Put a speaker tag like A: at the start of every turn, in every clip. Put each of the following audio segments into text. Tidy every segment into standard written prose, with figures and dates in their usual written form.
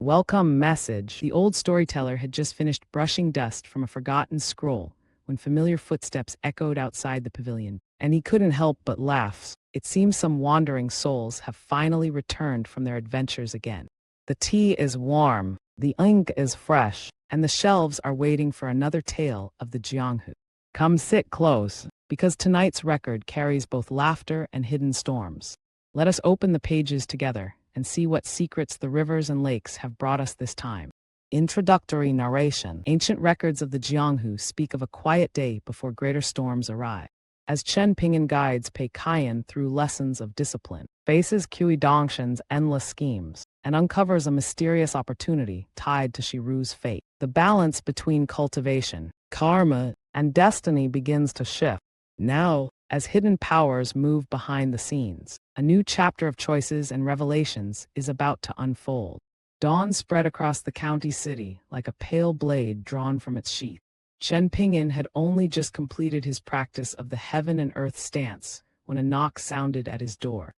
A: Welcome message. The old storyteller had just finished brushing dust from a forgotten scroll when familiar footsteps echoed outside the pavilion, and he couldn't help but laugh. It seems some wandering souls have finally returned from their adventures again. The tea is warm, the ink is fresh, and the shelves are waiting for another tale of the jianghu. Come sit close, because tonight's record carries both laughter and hidden storms. Let us open the pages together and see what secrets the rivers and lakes have brought us this time. Introductory Narration. Ancient records of the jianghu speak of a quiet day before greater storms arrive. As Chen Ping'an guides Pei Qian through lessons of discipline, faces Cui Dongshan's endless schemes, and uncovers a mysterious opportunity tied to Shi Rou's fate. The balance between cultivation, karma, and destiny begins to shift. Now, as hidden powers move behind the scenes, a new chapter of choices and revelations is about to unfold. Dawn spread across the county city like a pale blade drawn from its sheath. Chen Ping'an had only just completed his practice of the heaven and earth stance when a knock sounded at his door.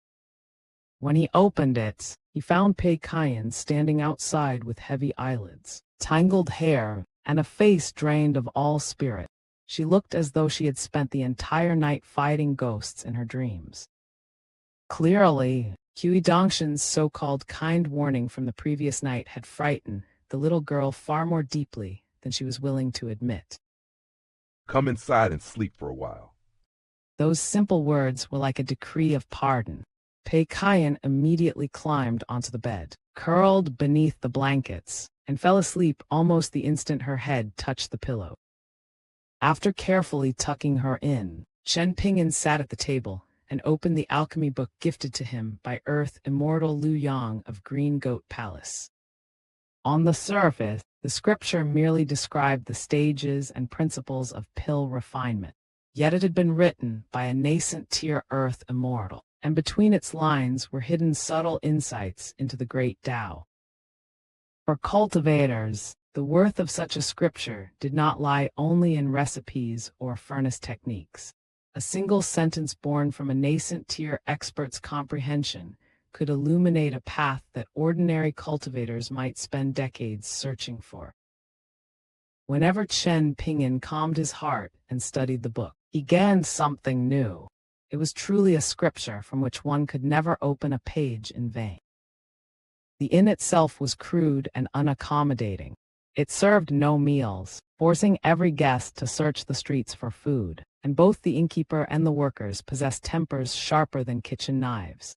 A: When he opened it, he found Pei Qian standing outside with heavy eyelids, tangled hair, and a face drained of all spirit. She looked as though she had spent the entire night fighting ghosts in her dreams. Clearly, Cui Dongshan's so-called kind warning from the previous night had frightened the little girl far more deeply than she was willing to admit.
B: Come inside and sleep for a while.
A: Those simple words were like a decree of pardon. Pei Qian immediately climbed onto the bed, curled beneath the blankets, and fell asleep almost the instant her head touched the pillow. After carefully tucking her in, Chen Ping'an sat at the table and opened the alchemy book gifted to him by Earth Immortal Lu Yang of Green Goat Palace. On the surface, the scripture merely described the stages and principles of pill refinement, yet it had been written by a nascent tier Earth Immortal, and between its lines were hidden subtle insights into the great Tao. For cultivators, the worth of such a scripture did not lie only in recipes or furnace techniques. A single sentence born from a nascent tier expert's comprehension could illuminate a path that ordinary cultivators might spend decades searching for. Whenever Chen Ping'an calmed his heart and studied the book, he gained something new. It was truly a scripture from which one could never open a page in vain. The inn itself was crude and unaccommodating. It served no meals, forcing every guest to search the streets for food, and both the innkeeper and the workers possessed tempers sharper than kitchen knives.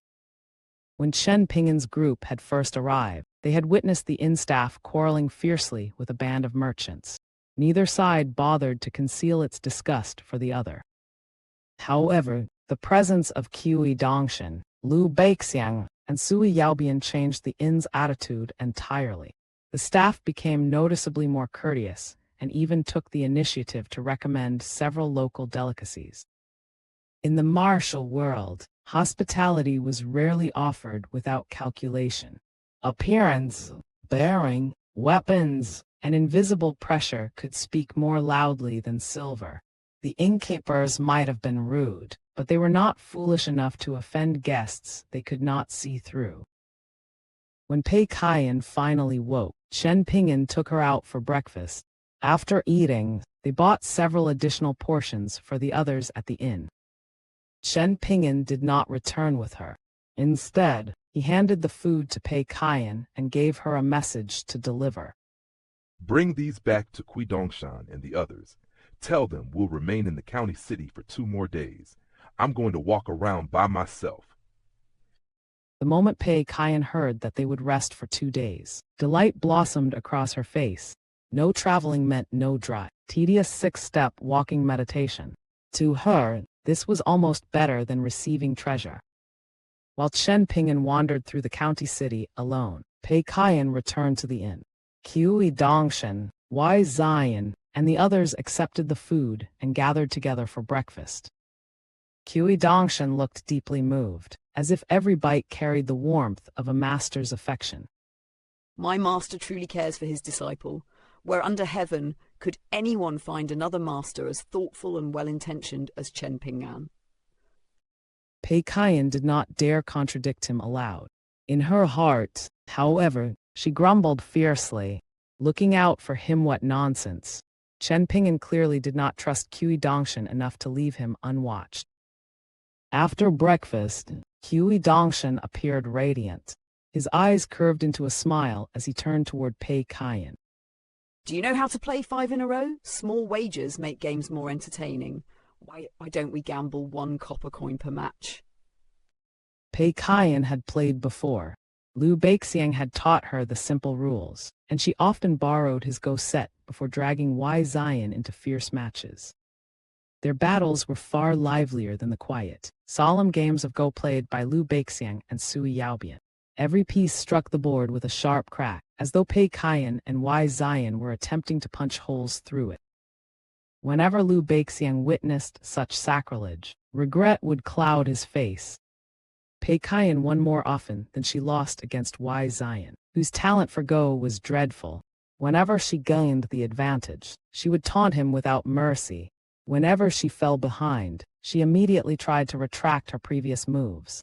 A: When Chen Ping'an's group had first arrived, they had witnessed the inn staff quarreling fiercely with a band of merchants. Neither side bothered to conceal its disgust for the other. However, the presence of Cui Dongshan, Liu Beixiang, and Sui Yaobian changed the inn's attitude entirely. The staff became noticeably more courteous and even took the initiative to recommend several local delicacies. In the martial world, hospitality was rarely offered without calculation. Appearance, bearing, weapons, and invisible pressure could speak more loudly than silver. The innkeepers might have been rude, but they were not foolish enough to offend guests they could not see through. When Pei Qian finally woke, Chen Ping'an took her out for breakfast. After eating, they bought several additional portions for the others at the inn. Chen Ping'an did not return with her. Instead, he handed the food to Pei Qian and gave her a message to deliver.
B: Bring these back to Cui Dongshan and the others. Tell them we'll remain in the county city for 2 more days. I'm going to walk around by myself.
A: The moment Pei Qian heard that they would rest for 2 days, delight blossomed across her face. No traveling meant no dry, tedious 6-step walking meditation. To her, this was almost better than receiving treasure. While Chen Ping'an wandered through the county city alone, Pei Qian returned to the inn. Cui Dongshan, Wai Ziyan, and the others accepted the food and gathered together for breakfast. Cui Dongshan looked deeply moved, as if every bite carried the warmth of a master's affection.
C: My master truly cares for his disciple. Where under heaven could anyone find another master as thoughtful and well-intentioned as Chen Ping'an?
A: Pei Qian did not dare contradict him aloud. In her heart, however, She grumbled fiercely, looking out for him. What nonsense. Chen Ping'an clearly did not trust Cui Dongshan enough to leave him unwatched. After breakfast, Cui Dongshan appeared radiant. His eyes curved into a smile as he turned toward Pei Qian.
C: Do you know how to play 5 in a row? Small wagers make games more entertaining. Why don't we gamble 1 copper coin per match?
A: Pei Qian had played before. Liu Beixiang had taught her the simple rules, and she often borrowed his Go set before dragging Wei Ziyan into fierce matches. Their battles were far livelier than the quiet, solemn games of Go played by Liu Beixiang and Sui Yaobian. Every piece struck the board with a sharp crack, as though Pei Qian and Wei Ziyan were attempting to punch holes through it. Whenever Liu Beixiang witnessed such sacrilege, regret would cloud his face. Pei Qian won more often than she lost against Wei Ziyan, whose talent for Go was dreadful. Whenever she gained the advantage, she would taunt him without mercy. Whenever she fell behind, she immediately tried to retract her previous moves.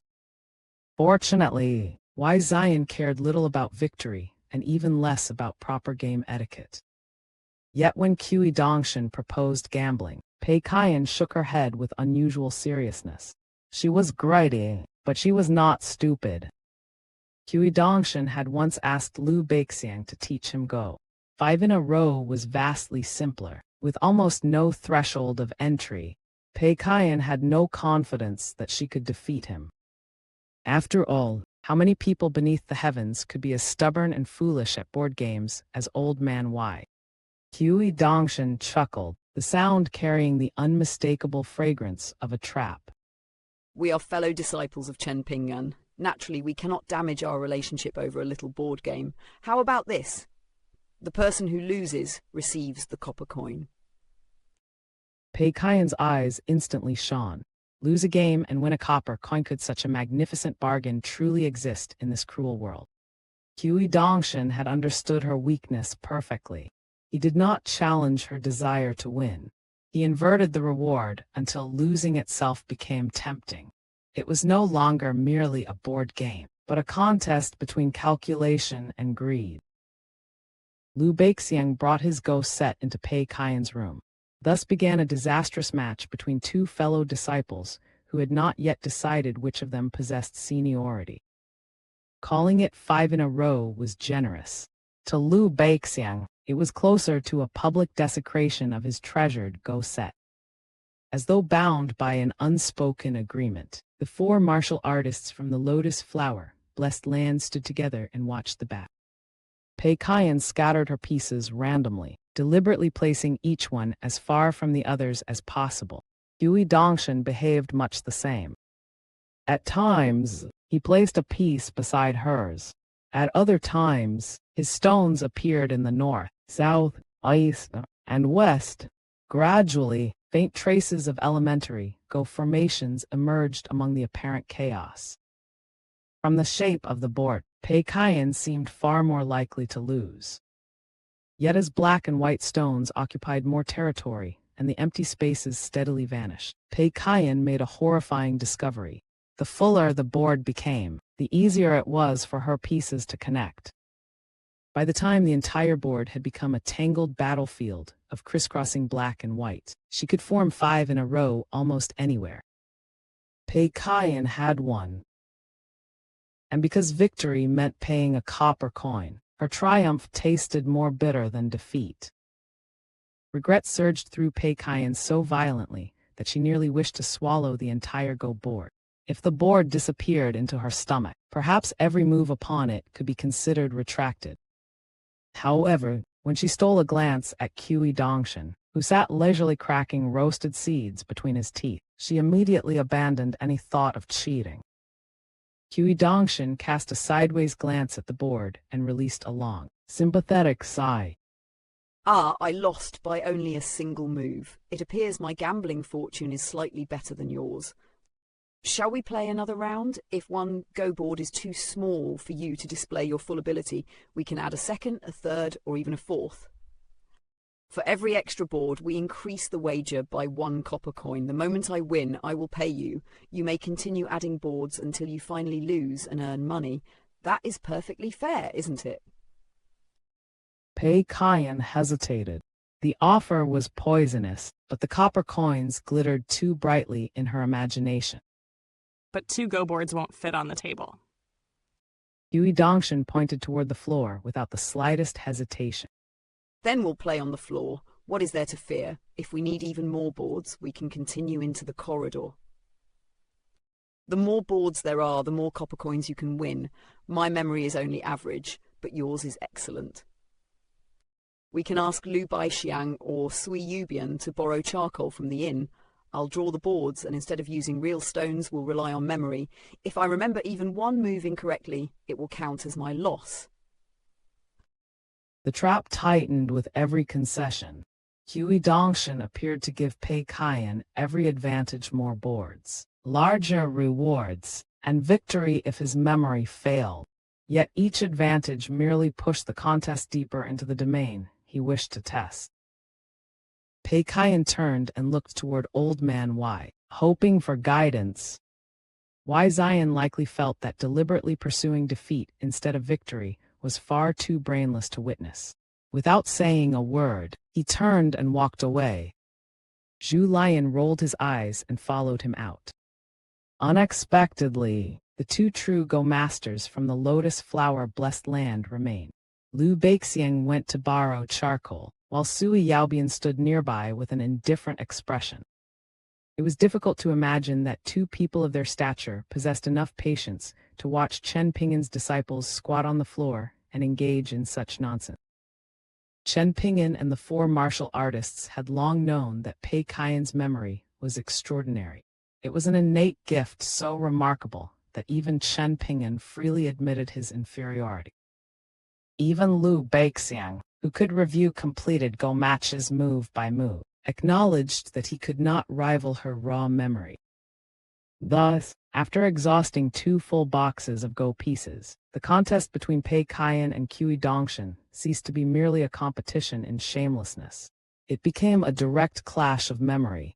A: Fortunately, Wei Ziyan cared little about victory and even less about proper game etiquette. Yet when Cui Dongshan proposed gambling, Pei Qian shook her head with unusual seriousness. She was greedy, but she was not stupid. Cui Dongshan had once asked Liu Beixiang to teach him Go. 5 in a row was vastly simpler, with almost no threshold of entry. Pei Qian had no confidence that she could defeat him. After all, how many people beneath the heavens could be as stubborn and foolish at board games as Old Man Wei? Cui Dongshan chuckled, the sound carrying the unmistakable fragrance of a trap.
C: We are fellow disciples of Chen Ping'an. Naturally, we cannot damage our relationship over a little board game. How about this? The person who loses receives the copper coin.
A: Pei Qian's eyes instantly shone. Lose a game and win a copper coin. Could such a magnificent bargain truly exist in this cruel world? Cui Dongshan had understood her weakness perfectly. He did not challenge her desire to win. He inverted the reward until losing itself became tempting. It was no longer merely a board game, but a contest between calculation and greed. Liu Beixiang brought his Go set into Pei Qian's room. Thus began a disastrous match between 2 fellow disciples who had not yet decided which of them possessed seniority. Calling it 5 in a row was generous. To Liu Beixiang, it was closer to a public desecration of his treasured Go set. As though bound by an unspoken agreement, the 4 martial artists from the Lotus Flower, Blessed Land stood together and watched the battle. Pei Qian scattered her pieces randomly, deliberately placing each one as far from the others as possible. Cui Dongshan behaved much the same. At times, he placed a piece beside hers. At other times, his stones appeared in the north, south, east, and west. Gradually, faint traces of elementary Go formations emerged among the apparent chaos. From the shape of the board, Pei Qian seemed far more likely to lose. Yet as black and white stones occupied more territory and the empty spaces steadily vanished, Pei Qian made a horrifying discovery. The fuller the board became, the easier it was for her pieces to connect. By the time the entire board had become a tangled battlefield of crisscrossing black and white, she could form 5 in a row almost anywhere. Pei Qian had won. And because victory meant paying a copper coin, her triumph tasted more bitter than defeat. Regret surged through Pei Qian so violently that she nearly wished to swallow the entire Go board. If the board disappeared into her stomach, perhaps every move upon it could be considered retracted. However, when she stole a glance at Cui Dongshan, who sat leisurely cracking roasted seeds between his teeth, she immediately abandoned any thought of cheating. Cui Dongshan cast a sideways glance at the board and released a long, sympathetic sigh.
C: Ah, I lost by only a single move. It appears my gambling fortune is slightly better than yours. Shall we play another round? If one Go board is too small for you to display your full ability, we can add a second, a third, or even a fourth. For every extra board, we increase the wager by 1 copper coin. The moment I win, I will pay you. You may continue adding boards until you finally lose and earn money. That is perfectly fair, isn't it?
A: Pei Qian hesitated. The offer was poisonous, but the copper coins glittered too brightly in her imagination.
D: But 2 go boards won't fit on the table.
A: Cui Dongshan pointed toward the floor without the slightest hesitation.
C: Then we'll play on the floor. What is there to fear? If we need even more boards, we can continue into the corridor. The more boards there are, the more copper coins you can win. My memory is only average, but yours is excellent. We can ask Lu Baixiang or Sui Yubian to borrow charcoal from the inn. I'll draw the boards, and instead of using real stones, we'll rely on memory. If I remember even one move incorrectly, it will count as my loss.
A: The trap tightened with every concession. Cui Dongshan appeared to give Pei Qian every advantage, more boards, larger rewards, and victory if his memory failed. Yet each advantage merely pushed the contest deeper into the domain he wished to test. Pei Qian turned and looked toward Old Man Y, hoping for guidance. Y Zion likely felt that deliberately pursuing defeat instead of victory was far too brainless to witness. Without saying a word, he turned and walked away. Zhu Lion rolled his eyes and followed him out. Unexpectedly, the 2 true Go masters from the Lotus Flower blessed land remained. Lu Baixiang went to borrow charcoal, while Sui Yaobian stood nearby with an indifferent expression. It was difficult to imagine that 2 people of their stature possessed enough patience to watch Chen Ping'an's disciples squat on the floor and engage in such nonsense. Chen Ping'an and the 4 martial artists had long known that Pei Qian's memory was extraordinary. It was an innate gift so remarkable that even Chen Ping'an freely admitted his inferiority. Even Lu Baixiang, who could review completed Go matches move by move, acknowledged that he could not rival her raw memory. Thus, after exhausting 2 full boxes of Go pieces, the contest between Pei Qian and Cui Dongshan ceased to be merely a competition in shamelessness. It became a direct clash of memory.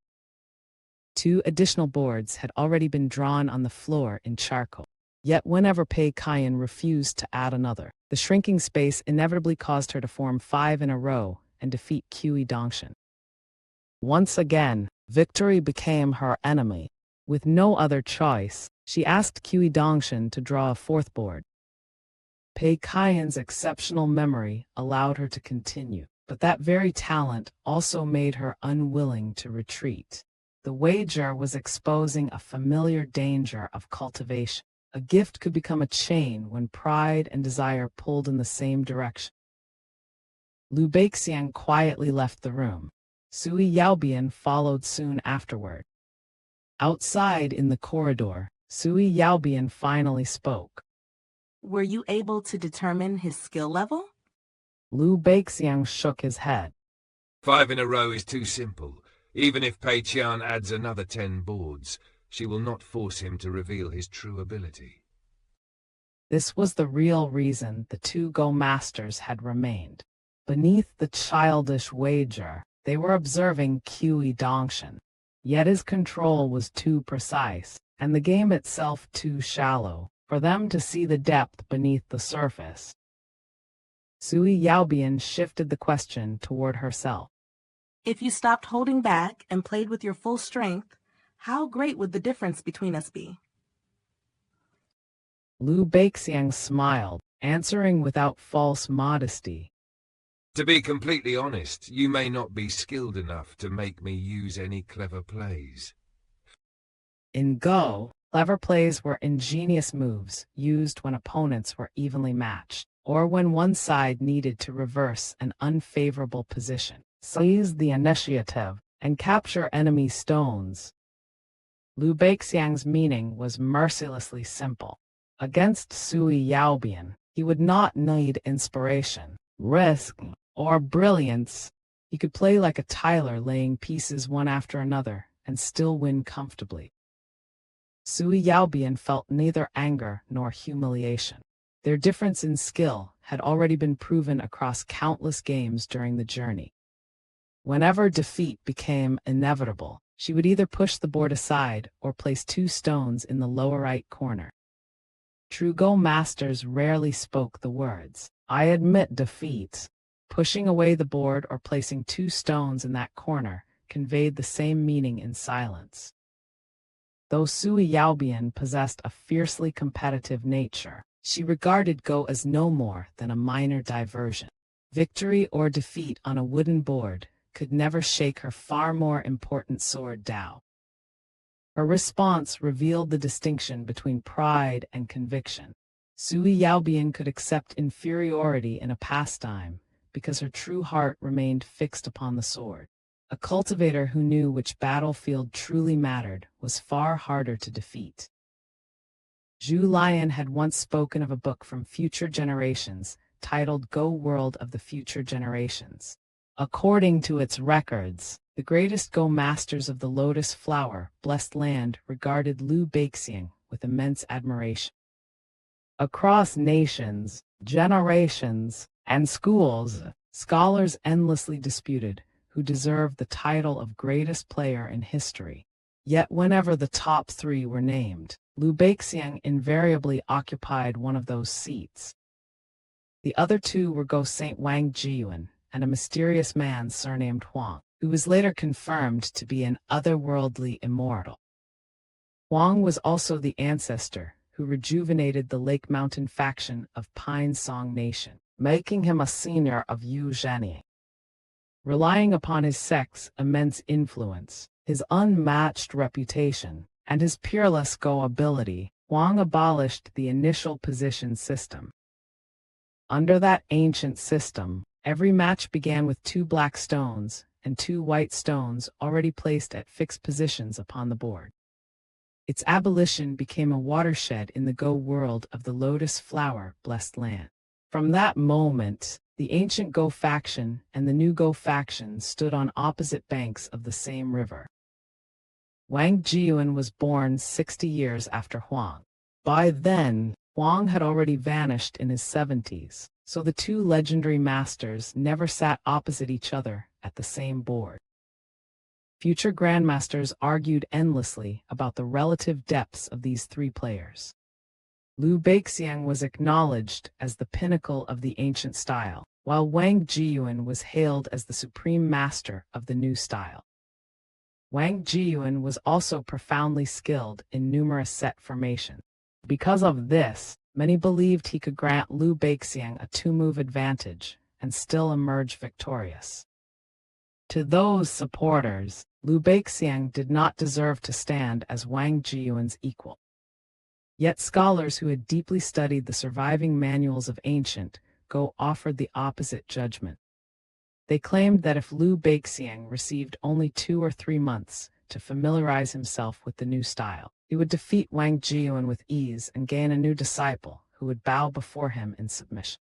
A: 2 additional boards had already been drawn on the floor in charcoal. Yet whenever Pei Qian refused to add another, the shrinking space inevitably caused her to form 5 in a row and defeat Cui Dongshan. Once again, victory became her enemy. With no other choice, she asked Cui Dongshan to draw a 4th board. Pei Qian's exceptional memory allowed her to continue, but that very talent also made her unwilling to retreat. The wager was exposing a familiar danger of cultivation. A gift could become a chain when pride and desire pulled in the same direction. Lu Baixiang quietly left the room. Sui Yaobian followed soon afterward. Outside in the corridor, Sui Yaobian finally spoke.
E: Were you able to determine his skill level?
A: Lu Baixiang shook his head.
F: 5 in a row is too simple. Even if Pei Qian adds another 10 boards, she will not force him to reveal his true ability.
A: This was the real reason the 2 Go masters had remained. Beneath the childish wager, they were observing Cui Dongshan. Yet his control was too precise, and the game itself too shallow, for them to see the depth beneath the surface. Sui Yaobian shifted the question toward herself.
E: If you stopped holding back and played with your full strength, how great would the difference between us be?
A: Lu Baixiang smiled, answering without false modesty.
F: To be completely honest, you may not be skilled enough to make me use any clever plays.
A: In Go, clever plays were ingenious moves used when opponents were evenly matched, or when one side needed to reverse an unfavorable position, seize the initiative, and capture enemy stones. Lu Baixiang's meaning was mercilessly simple. Against Sui Yaobian, he would not need inspiration, risk, or brilliance. He could play like a tiler, laying pieces one after another, and still win comfortably. Sui Yaobian felt neither anger nor humiliation. Their difference in skill had already been proven across countless games during the journey. Whenever defeat became inevitable, she would either push the board aside or place 2 stones in the lower right corner. True Go masters rarely spoke the words, "I admit defeat." Pushing away the board or placing 2 stones in that corner conveyed the same meaning in silence. Though Cui Yaobian possessed a fiercely competitive nature, she regarded Go as no more than a minor diversion. Victory or defeat on a wooden board could never shake her far more important sword Dao. Her response revealed the distinction between pride and conviction. Cui Yaobian could accept inferiority in a pastime because her true heart remained fixed upon the sword. A cultivator who knew which battlefield truly mattered was far harder to defeat. Zhu Lian had once spoken of a book from future generations titled Go World of the Future Generations. According to its records, the greatest Go masters of the Lotus Flower, Blessed Land, regarded Liu Beixiang with immense admiration. Across nations, generations, and schools, scholars endlessly disputed who deserved the title of greatest player in history. Yet whenever the top 3 were named, Liu Beixiang invariably occupied one of those seats. The other 2 were Go Saint Wang Jiyuan and a mysterious man surnamed Huang, who was later confirmed to be an otherworldly immortal. Huang was also the ancestor who rejuvenated the Lake Mountain faction of Pine Song Nation, making him a senior of Yu Zhenyi. Relying upon his sect's immense influence, his unmatched reputation, and his peerless Go ability, Huang abolished the initial position system. Under that ancient system, every match began with 2 black stones and 2 white stones already placed at fixed positions upon the board. Its abolition became a watershed in the Go world of the Lotus Flower, Blessed Land. From that moment, the ancient Go faction and the new Go faction stood on opposite banks of the same river. Wang Jiyuan was born 60 years after Huang. By then, Huang had already vanished in his 70s, so the 2 legendary masters never sat opposite each other at the same board. Future grandmasters argued endlessly about the relative depths of these 3 players. Liu Beixiang was acknowledged as the pinnacle of the ancient style, while Wang Jiyuan was hailed as the supreme master of the new style. Wang Jiyuan was also profoundly skilled in numerous set formation. Because of this, many believed he could grant Liu Beixiang a 2-move advantage and still emerge victorious. To those supporters, Liu Beixiang did not deserve to stand as Wang Jiyuan's equal. Yet scholars who had deeply studied the surviving manuals of ancient Go offered the opposite judgment. They claimed that if Liu Beixiang received only 2 or 3 months to familiarize himself with the new style, he would defeat Wang Jiyuan with ease and gain a new disciple who would bow before him in submission.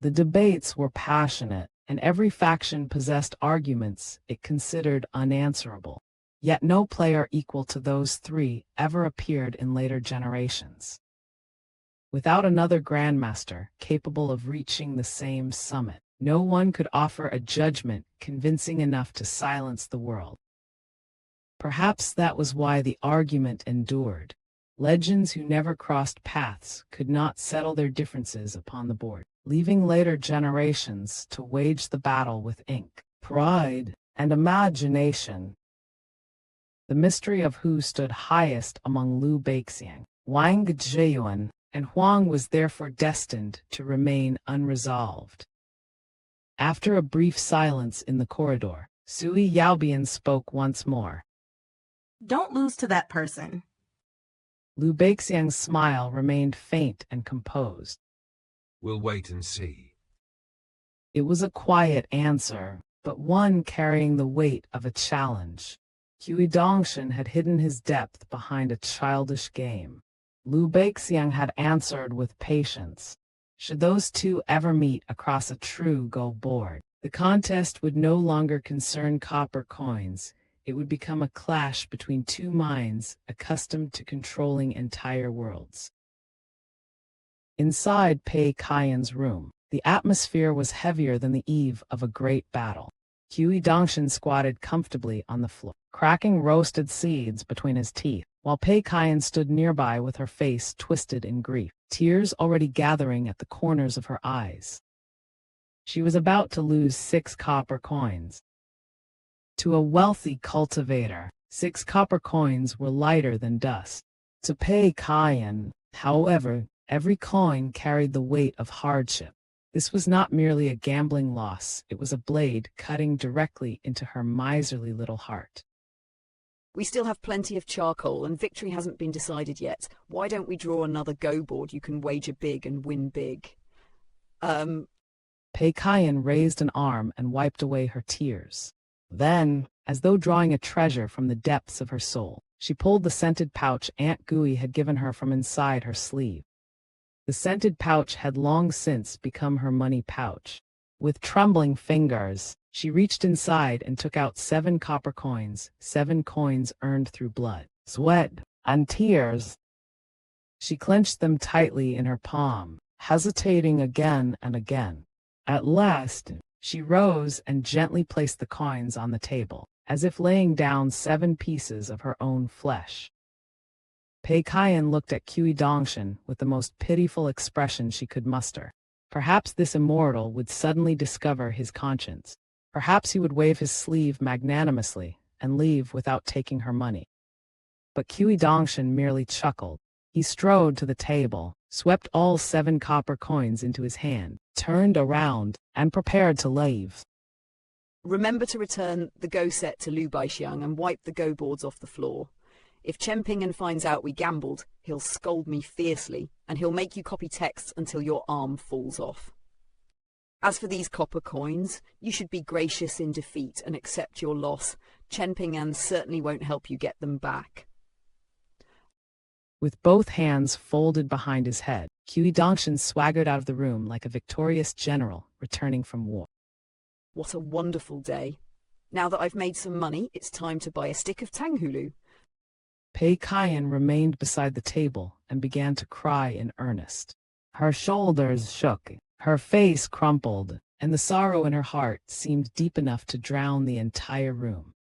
A: The debates were passionate, and every faction possessed arguments it considered unanswerable. Yet no player equal to those 3 ever appeared in later generations. Without another grandmaster capable of reaching the same summit, no one could offer a judgment convincing enough to silence the world. Perhaps that was why the argument endured. Legends who never crossed paths could not settle their differences upon the board, leaving later generations to wage the battle with ink, pride, and imagination. The mystery of who stood highest among Liu Beixiang, Wang Jiyuan, and Huang was therefore destined to remain unresolved. After a brief silence in the corridor, Cui Yaobian spoke once more.
E: Don't lose to that person.
A: Liu Beixiang's smile remained faint and composed.
F: We'll wait and see.
A: It was a quiet answer, but one carrying the weight of a challenge. Cui Dongshan had hidden his depth behind a childish game. Liu Beixiang had answered with patience. Should those 2 ever meet across a true Go board, the contest would no longer concern copper coins. It would become a clash between 2 minds accustomed to controlling entire worlds. Inside Pei Qian's room, the atmosphere was heavier than the eve of a great battle. Cui Dongshan squatted comfortably on the floor, cracking roasted seeds between his teeth, while Pei Qian stood nearby with her face twisted in grief, tears already gathering at the corners of her eyes. She was about to lose 6 copper coins. To a wealthy cultivator, 6 copper coins were lighter than dust. To Pei Qian, however, every coin carried the weight of hardship. This was not merely a gambling loss, it was a blade cutting directly into her miserly little heart.
C: We still have plenty of charcoal, and victory hasn't been decided yet. Why don't we draw another go board? You can wager big and win big.
A: Pei Qian raised an arm and wiped away her tears. Then, as though drawing a treasure from the depths of her soul, she pulled the scented pouch Aunt Gui had given her from inside her sleeve. The scented pouch had long since become her money pouch. With trembling fingers, she reached inside and took out 7 copper coins, 7 coins earned through blood, sweat, and tears. She clenched them tightly in her palm, hesitating again and again. At last, she rose and gently placed the coins on the table, as if laying down 7 pieces of her own flesh. Pei Qian looked at Cui Dongshan with the most pitiful expression she could muster. Perhaps this immortal would suddenly discover his conscience. Perhaps he would wave his sleeve magnanimously and leave without taking her money. But Cui Dongshan merely chuckled. He strode to the table, swept all 7 copper coins into his hand, turned around, and prepared to leave.
C: Remember to return the go set to Liu Baixiang and wipe the go boards off the floor. If Chen Ping'an finds out we gambled, he'll scold me fiercely, and he'll make you copy texts until your arm falls off. As for these copper coins, you should be gracious in defeat and accept your loss. Chen Ping'an certainly won't help you get them back.
A: With both hands folded behind his head, Cui Dongshan swaggered out of the room like a victorious general returning from war.
C: What a wonderful day. Now that I've made some money, it's time to buy a stick of tanghulu.
A: Pei Qian remained beside the table and began to cry in earnest. Her shoulders shook, her face crumpled, and the sorrow in her heart seemed deep enough to drown the entire room.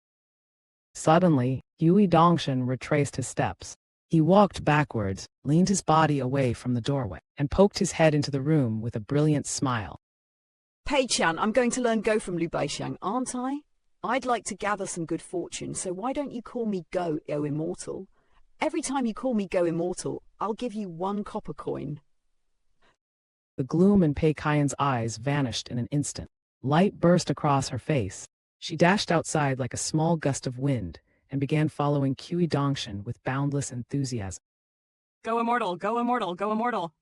A: Suddenly, Cui Dongshan retraced his steps. He walked backwards, leaned his body away from the doorway, and poked his head into the room with a brilliant smile.
C: Pei Qian, I'm going to learn Go from Liu Baixiang, aren't I? I'd like to gather some good fortune, so why don't you call me Go, O Immortal? Every time you call me Go Immortal, I'll give you 1 copper coin.
A: The gloom in Pei Qian's eyes vanished in an instant. Light burst across her face. She dashed outside like a small gust of wind and began following Cui Dongshan with boundless enthusiasm.
D: Go immortal, go immortal, go immortal.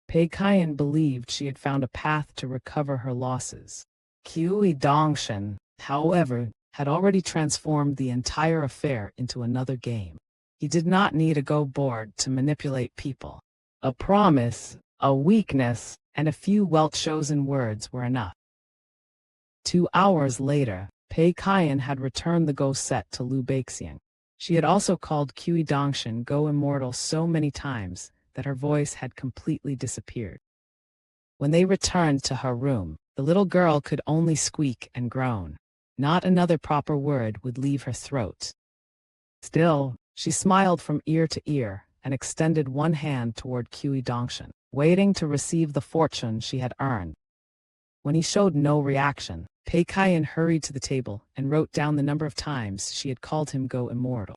A: Pei Qian believed she had found a path to recover her losses. Cui Dongshan, however, had already transformed the entire affair into another game. He did not need a go board to manipulate people. A promise, a weakness, and a few well-chosen words were enough. 2 hours later, Pei Qian had returned the go set to Liu Baixiang. She had also called Cui Dongshan Go Immortal so many times that her voice had completely disappeared. When they returned to her room, the little girl could only squeak and groan. Not another proper word would leave her throat. Still, she smiled from ear to ear and extended one hand toward Cui Dongshan, waiting to receive the fortune she had earned. When he showed no reaction, Pei Qian hurried to the table and wrote down the number of times she had called him Go Immortal.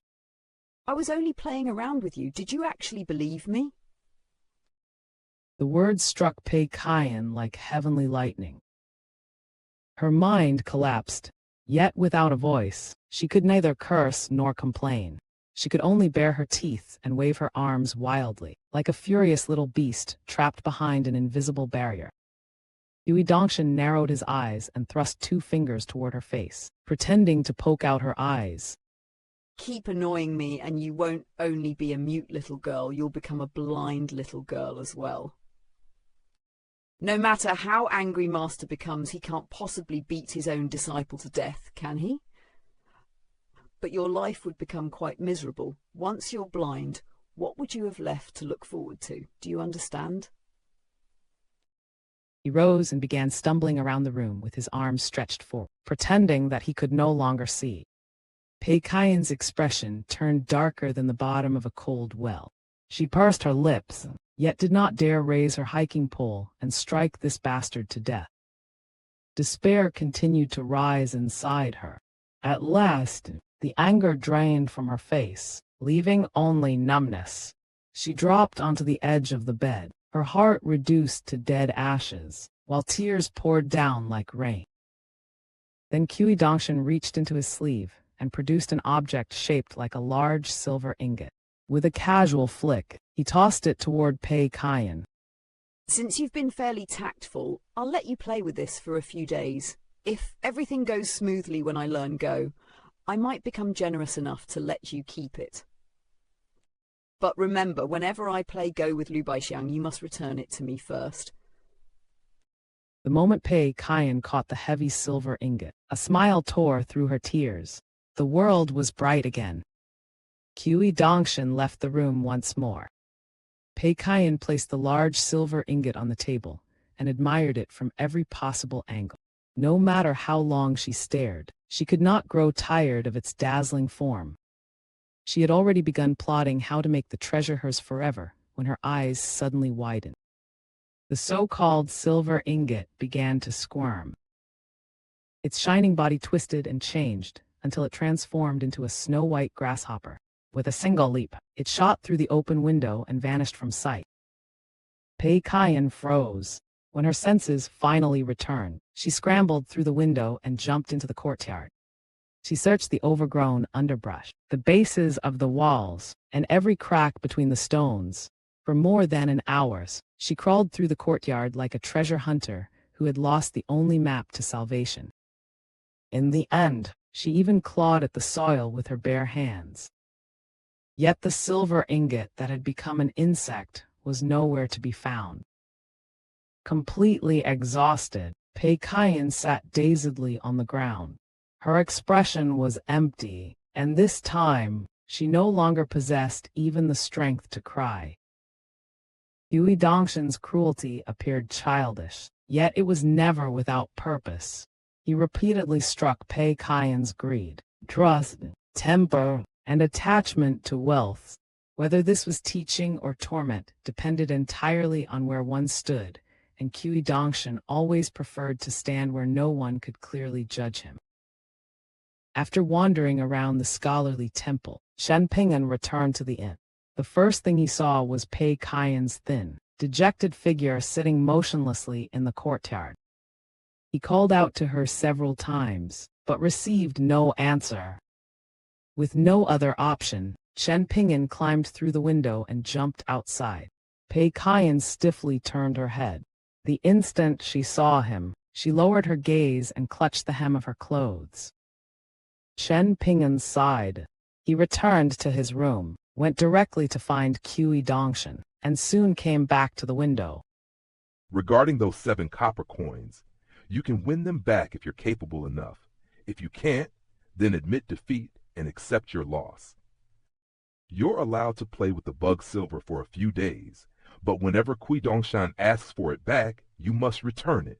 C: I was only playing around with you. Did you actually believe me?
A: The words struck Pei Qian like heavenly lightning. Her mind collapsed, yet without a voice. She could neither curse nor complain. She could only bare her teeth and wave her arms wildly, like a furious little beast trapped behind an invisible barrier. Cui Dongshan narrowed his eyes and thrust 2 fingers toward her face, pretending to poke out her eyes.
C: Keep annoying me and you won't only be a mute little girl, you'll become a blind little girl as well. No matter how angry Master becomes, he can't possibly beat his own disciple to death, can he? But your life would become quite miserable. Once you're blind, what would you have left to look forward to? Do you understand?
A: He rose and began stumbling around the room with his arms stretched forward, pretending that he could no longer see. Pei Qian's expression turned darker than the bottom of a cold well. She pursed her lips, yet did not dare raise her hiking pole and strike this bastard to death. Despair continued to rise inside her. At last, the anger drained from her face, leaving only numbness. She dropped onto the edge of the bed, her heart reduced to dead ashes, while tears poured down like rain. Then Cui Dongshan reached into his sleeve and produced an object shaped like a large silver ingot. With a casual flick, he tossed it toward Pei Qian.
C: Since you've been fairly tactful, I'll let you play with this for a few days. If everything goes smoothly when I learn Go, I might become generous enough to let you keep it. But remember, whenever I play Go with Liu Baixiang, you must return it to me first.
A: The moment Pei Qian caught the heavy silver ingot, a smile tore through her tears. The world was bright again. Cui Dongshan left the room once more. Pei Qian placed the large silver ingot on the table and admired it from every possible angle. No matter how long she stared, she could not grow tired of its dazzling form. She had already begun plotting how to make the treasure hers forever when her eyes suddenly widened. The so-called silver ingot began to squirm. Its shining body twisted and changed until it transformed into a snow-white grasshopper. With a single leap, it shot through the open window and vanished from sight. Pei Qian froze. When her senses finally returned, she scrambled through the window and jumped into the courtyard. She searched the overgrown underbrush, the bases of the walls, and every crack between the stones. For more than an hour, she crawled through the courtyard like a treasure hunter who had lost the only map to salvation. In the end, she even clawed at the soil with her bare hands. Yet the silver ingot that had become an insect was nowhere to be found. Completely exhausted, Pei Qian sat dazedly on the ground. Her expression was empty, and this time, she no longer possessed even the strength to cry. Cui Dongshan's cruelty appeared childish, yet it was never without purpose. He repeatedly struck Pei Qian's greed, trust, temper, and attachment to wealth. Whether this was teaching or torment depended entirely on where one stood, and Cui Dongshan always preferred to stand where no one could clearly judge him. After wandering around the scholarly temple, Chen Ping'an returned to the inn. The first thing he saw was Pei Qian's thin, dejected figure sitting motionlessly in the courtyard. He called out to her several times, but received no answer. With no other option, Chen Ping'an climbed through the window and jumped outside. Pei Qian stiffly turned her head. The instant she saw him, she lowered her gaze and clutched the hem of her clothes. Chen Ping'an sighed. He returned to his room, went directly to find Cui Dongshan, and soon came back to the window.
B: Regarding those 7 copper coins, you can win them back if you're capable enough. If you can't, then admit defeat and accept your loss. You're allowed to play with the bug silver for a few days, but whenever Cui Dongshan asks for it back, you must return it.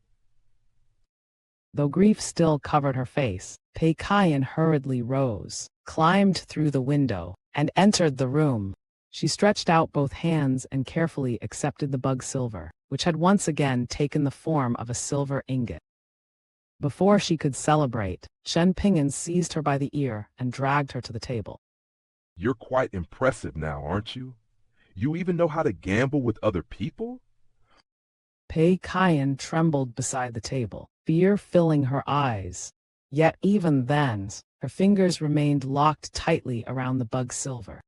A: Though grief still covered her face, Pei Qian hurriedly rose, climbed through the window, and entered the room. She stretched out both hands and carefully accepted the bug silver, which had once again taken the form of a silver ingot. Before she could celebrate, Chen Ping'an seized her by the ear and dragged her to the table.
B: You're quite impressive now, aren't you? You even know how to gamble with other people?
A: Pei Qian trembled beside the table, fear filling her eyes. Yet even then, her fingers remained locked tightly around the bug silver.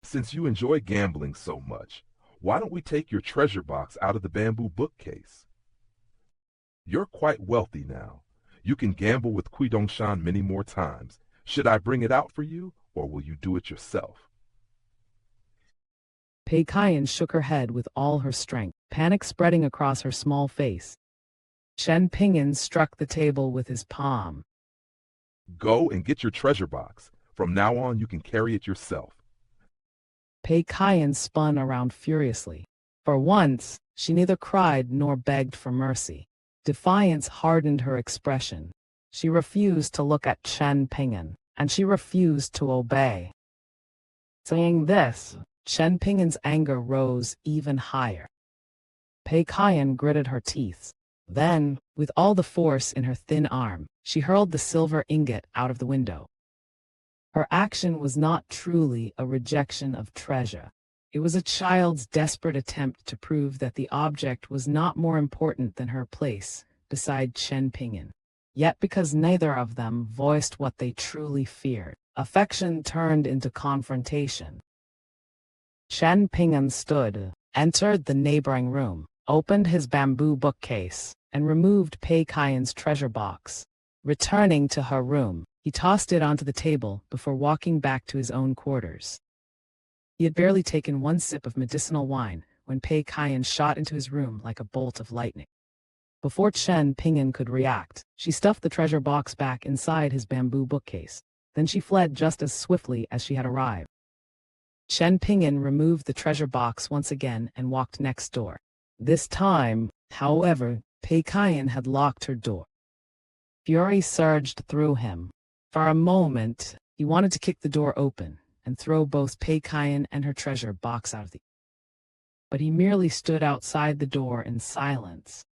B: Since you enjoy gambling so much, why don't we take your treasure box out of the bamboo bookcase? You're quite wealthy now. You can gamble with Cui Dongshan many more times. Should I bring it out for you, or will you do it yourself?
A: Pei Qian shook her head with all her strength, panic spreading across her small face. Chen Ping'an struck the table with his palm.
B: Go and get your treasure box. From now on, you can carry it yourself.
A: Pei Qian spun around furiously. For once, she neither cried nor begged for mercy. Defiance hardened her expression. She refused to look at Chen Ping'an, and she refused to obey. Saying this, Chen Ping'an's anger rose even higher. Pei Qian gritted her teeth. Then, with all the force in her thin arm, she hurled the silver ingot out of the window. Her action was not truly a rejection of treasure. It was a child's desperate attempt to prove that the object was not more important than her place beside Chen Ping'an. Yet because neither of them voiced what they truly feared, affection turned into confrontation. Chen Ping'an entered the neighboring room, opened his bamboo bookcase, and removed Pei Qian's treasure box. Returning to her room, he tossed it onto the table before walking back to his own quarters. He had barely taken one sip of medicinal wine when Pei Qian shot into his room like a bolt of lightning. Before Chen Ping'an could react, she stuffed the treasure box back inside his bamboo bookcase. Then she fled just as swiftly as she had arrived. Chen Ping'an removed the treasure box once again and walked next door. This time, however, Pei Qian had locked her door. Fury surged through him. For a moment, he wanted to kick the door open and throw both Pei Qian and her treasure box out of the. But he merely stood outside the door in silence.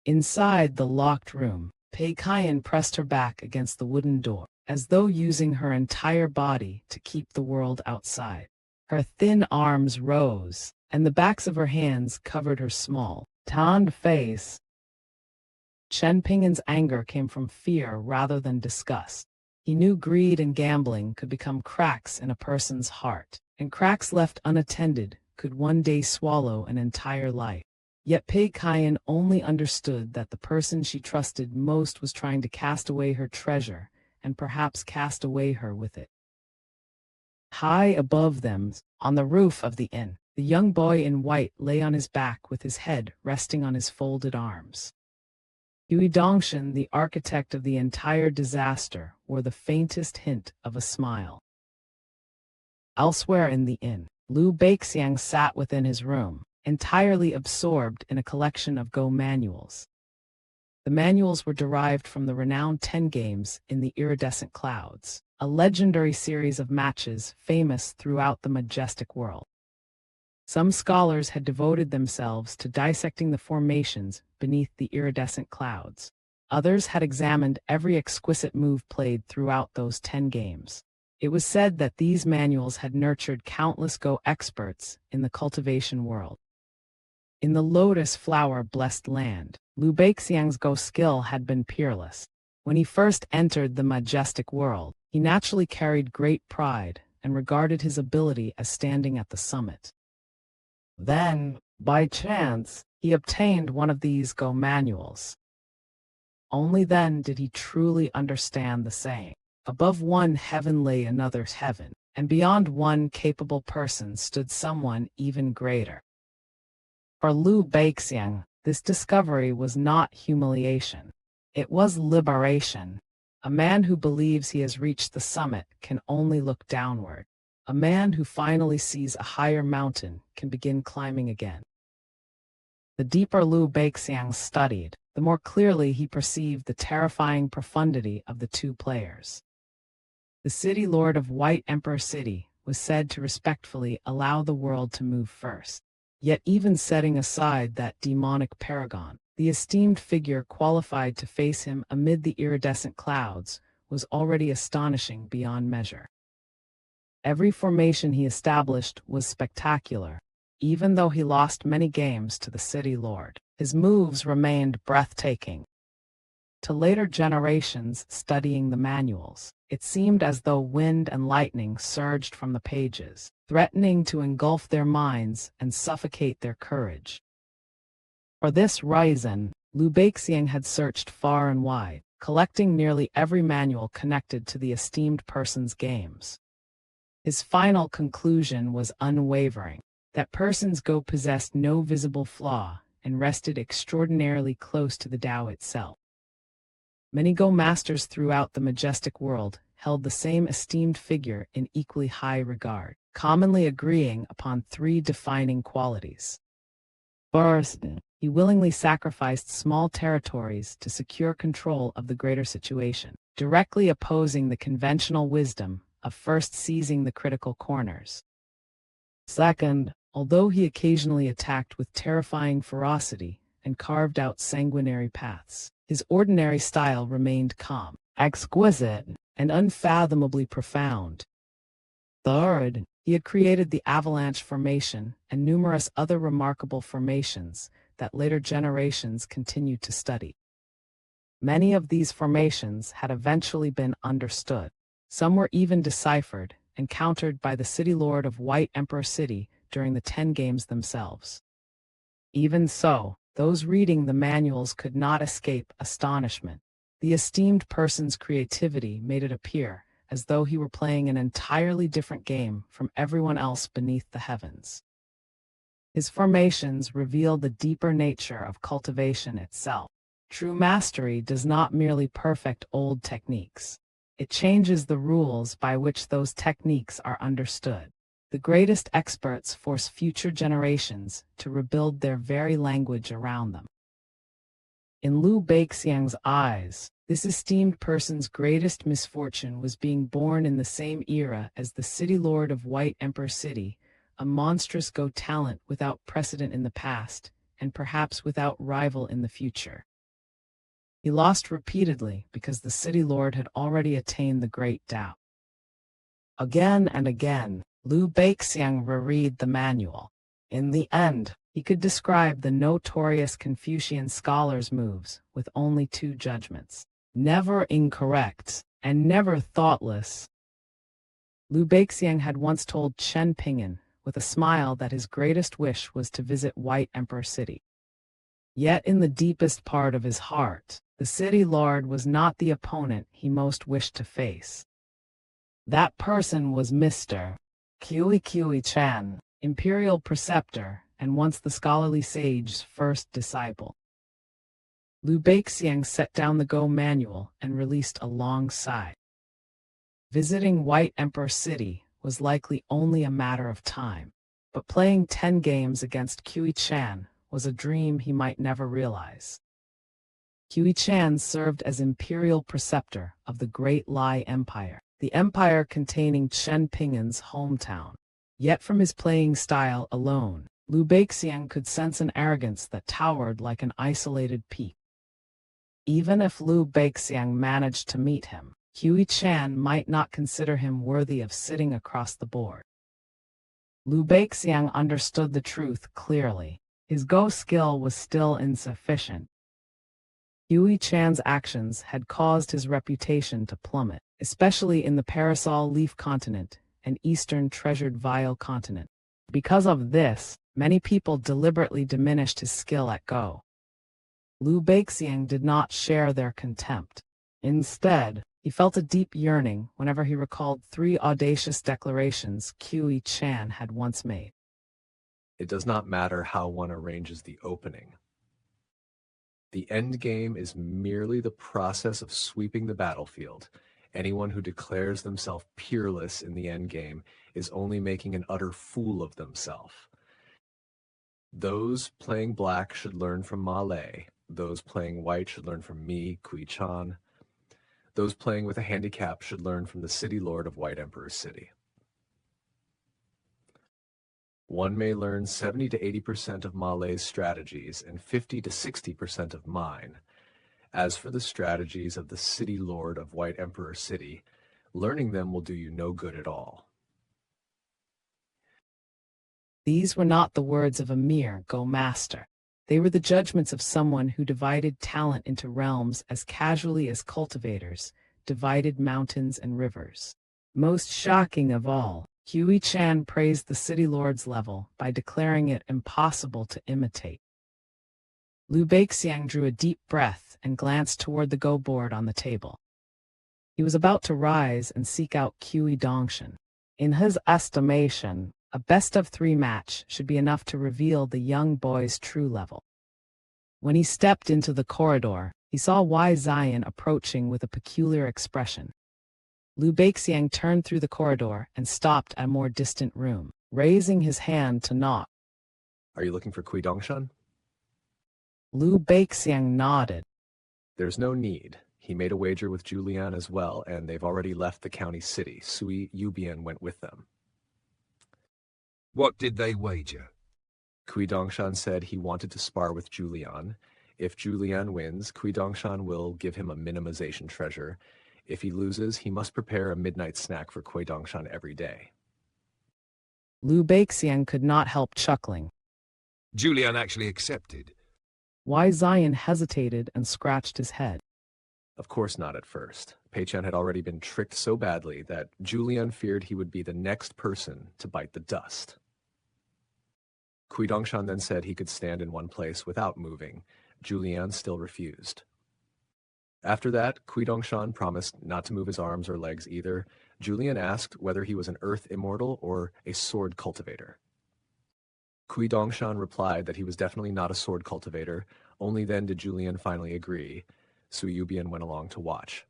A: Inside the locked room, Pei Qian pressed her back against the wooden door, as though using her entire body to keep the world outside. Her thin arms rose, and the backs of her hands covered her small, tanned face. Chen Ping'an's anger came from fear rather than disgust. He knew greed and gambling could become cracks in a person's heart, and cracks left unattended could one day swallow an entire life. Yet Pei Qian only understood that the person she trusted most was trying to cast away her treasure, and perhaps cast away her with it. High above them, on the roof of the inn, the young boy in white lay on his back with his head resting on his folded arms. Cui Dongshan, the architect of the entire disaster, wore the faintest hint of a smile. Elsewhere in the inn, Liu Beixiang sat within his room, entirely absorbed in a collection of Go manuals. The manuals were derived from the renowned 10 games in the iridescent clouds, a legendary series of matches famous throughout the majestic world. Some scholars had devoted themselves to dissecting the formations beneath the iridescent clouds. Others had examined every exquisite move played throughout those 10 games. It was said that these manuals had nurtured countless Go experts in the cultivation world. In the lotus flower-blessed land, Liu Beixiang's Go skill had been peerless. When he first entered the majestic world, he naturally carried great pride and regarded his ability as standing at the summit. Then, by chance, he obtained one of these Go manuals. Only then did he truly understand the saying, "Above one heaven lay another's heaven, and beyond one capable person stood someone even greater." For Liu Beixiang, this discovery was not humiliation. It was liberation. A man who believes he has reached the summit can only look downward. A man who finally sees a higher mountain can begin climbing again. The deeper Liu Beixiang studied, the more clearly he perceived the terrifying profundity of the two players. The city lord of White Emperor City was said to respectfully allow the world to move first. Yet even setting aside that demonic paragon, the esteemed figure qualified to face him amid the iridescent clouds was already astonishing beyond measure. Every formation he established was spectacular. Even though he lost many games to the city lord, his moves remained breathtaking. To later generations studying the manuals, it seemed as though wind and lightning surged from the pages, threatening to engulf their minds and suffocate their courage. For this reason, Liu Beixiang had searched far and wide, collecting nearly every manual connected to the esteemed person's games. His final conclusion was unwavering. That person's Go possessed no visible flaw and rested extraordinarily close to the Tao itself. Many Go masters throughout the majestic world held the same esteemed figure in equally high regard, commonly agreeing upon 3 defining qualities. First, he willingly sacrificed small territories to secure control of the greater situation, directly opposing the conventional wisdom of first seizing the critical corners. Second, although he occasionally attacked with terrifying ferocity and carved out sanguinary paths. His ordinary style remained calm, exquisite, and unfathomably profound. Third, he had created the avalanche formation and numerous other remarkable formations that later generations continued to study. Many of these formations had eventually been understood. Some were even deciphered and countered by the city lord of White Emperor City during the 10 games themselves. Even so, those reading the manuals could not escape astonishment. The esteemed person's creativity made it appear as though he were playing an entirely different game from everyone else beneath the heavens. His formations reveal the deeper nature of cultivation itself. True mastery does not merely perfect old techniques. It changes the rules by which those techniques are understood. The greatest experts force future generations to rebuild their very language around them. In Liu Beixiang's eyes, this esteemed person's greatest misfortune was being born in the same era as the city lord of White Emperor City, a monstrous Go talent without precedent in the past, and perhaps without rival in the future. He lost repeatedly because the city lord had already attained the great Tao. Again and again, Liu Beixiang reread the manual. In the end, he could describe the notorious Confucian scholar's moves with only 2 judgments: never incorrect and never thoughtless. Liu Beixiang had once told Chen Ping'an with a smile that his greatest wish was to visit White Emperor City. Yet in the deepest part of his heart, the city lord was not the opponent he most wished to face. That person was Mr. Cui Qian, imperial preceptor, and once the scholarly sage's first disciple. Liu Beixiang set down the Go manual and released a long sigh. Visiting White Emperor City was likely only a matter of time, but playing 10 games against Cui Qian was a dream he might never realize. Cui Qian served as imperial preceptor of the Great Lai Empire, the empire containing Chen Ping'an's hometown. Yet from his playing style alone, Liu Beixiang could sense an arrogance that towered like an isolated peak. Even if Liu Beixiang managed to meet him, Cui Qian might not consider him worthy of sitting across the board. Liu Beixiang understood the truth clearly. His Go skill was still insufficient. Cui Qian's actions had caused his reputation to plummet, especially in the Parasol Leaf Continent and Eastern Treasured Vial Continent. Because of this, many people deliberately diminished his skill at Go. Liu Beixiang did not share their contempt. Instead, he felt a deep yearning whenever he recalled 3 audacious declarations Cui Qian had once made.
G: It does not matter how one arranges the opening. The endgame is merely the process of sweeping the battlefield. Anyone who declares themselves peerless in the endgame is only making an utter fool of themselves. Those playing black should learn from Ma Lei. Those playing white should learn from me, Cui Qian. Those playing with a handicap should learn from the city lord of White Emperor City. One may learn 70 to 80% of Ma Lei's strategies and 50 to 60% of mine. As for the strategies of the city lord of White Emperor City, learning them will do you no good at all.
A: These were not the words of a mere Go master. They were the judgments of someone who divided talent into realms as casually as cultivators divided mountains and rivers. Most shocking of all, Cui Qian praised the city lord's level by declaring it impossible to imitate. Liu Beixiang drew a deep breath and glanced toward the Go board on the table. He was about to rise and seek out Cui Dongshan. In his estimation, a best-of-3 match should be enough to reveal the young boy's true level. When he stepped into the corridor, he saw Wai Ziyan approaching with a peculiar expression. Liu Beixiang turned through the corridor and stopped at a more distant room, raising his hand to knock.
G: Are you looking for Cui Dongshan?
A: Liu Beixiang nodded.
G: There's no need. He made a wager with Julian as well, and they've already left the county city. Sui Yubian went with them.
F: What did they wager?
G: Cui Dongshan said he wanted to spar with Julian. If Julian wins, Cui Dongshan will give him a minimization treasure. If he loses, he must prepare a midnight snack for Cui Dongshan every day.
A: Liu Beixiang could not help chuckling.
F: Julian actually accepted.
A: Wai Ziyan hesitated and scratched his head.
G: Of course not at first. Pei Qian had already been tricked so badly that Julian feared he would be the next person to bite the dust. Cui Dongshan then said he could stand in one place without moving. Julian still refused. After that, Cui Dongshan promised not to move his arms or legs either. Julian asked whether he was an earth immortal or a sword cultivator. Cui Dongshan replied that he was definitely not a sword cultivator. Only then did Julian finally agree. Su Yubian went along to watch.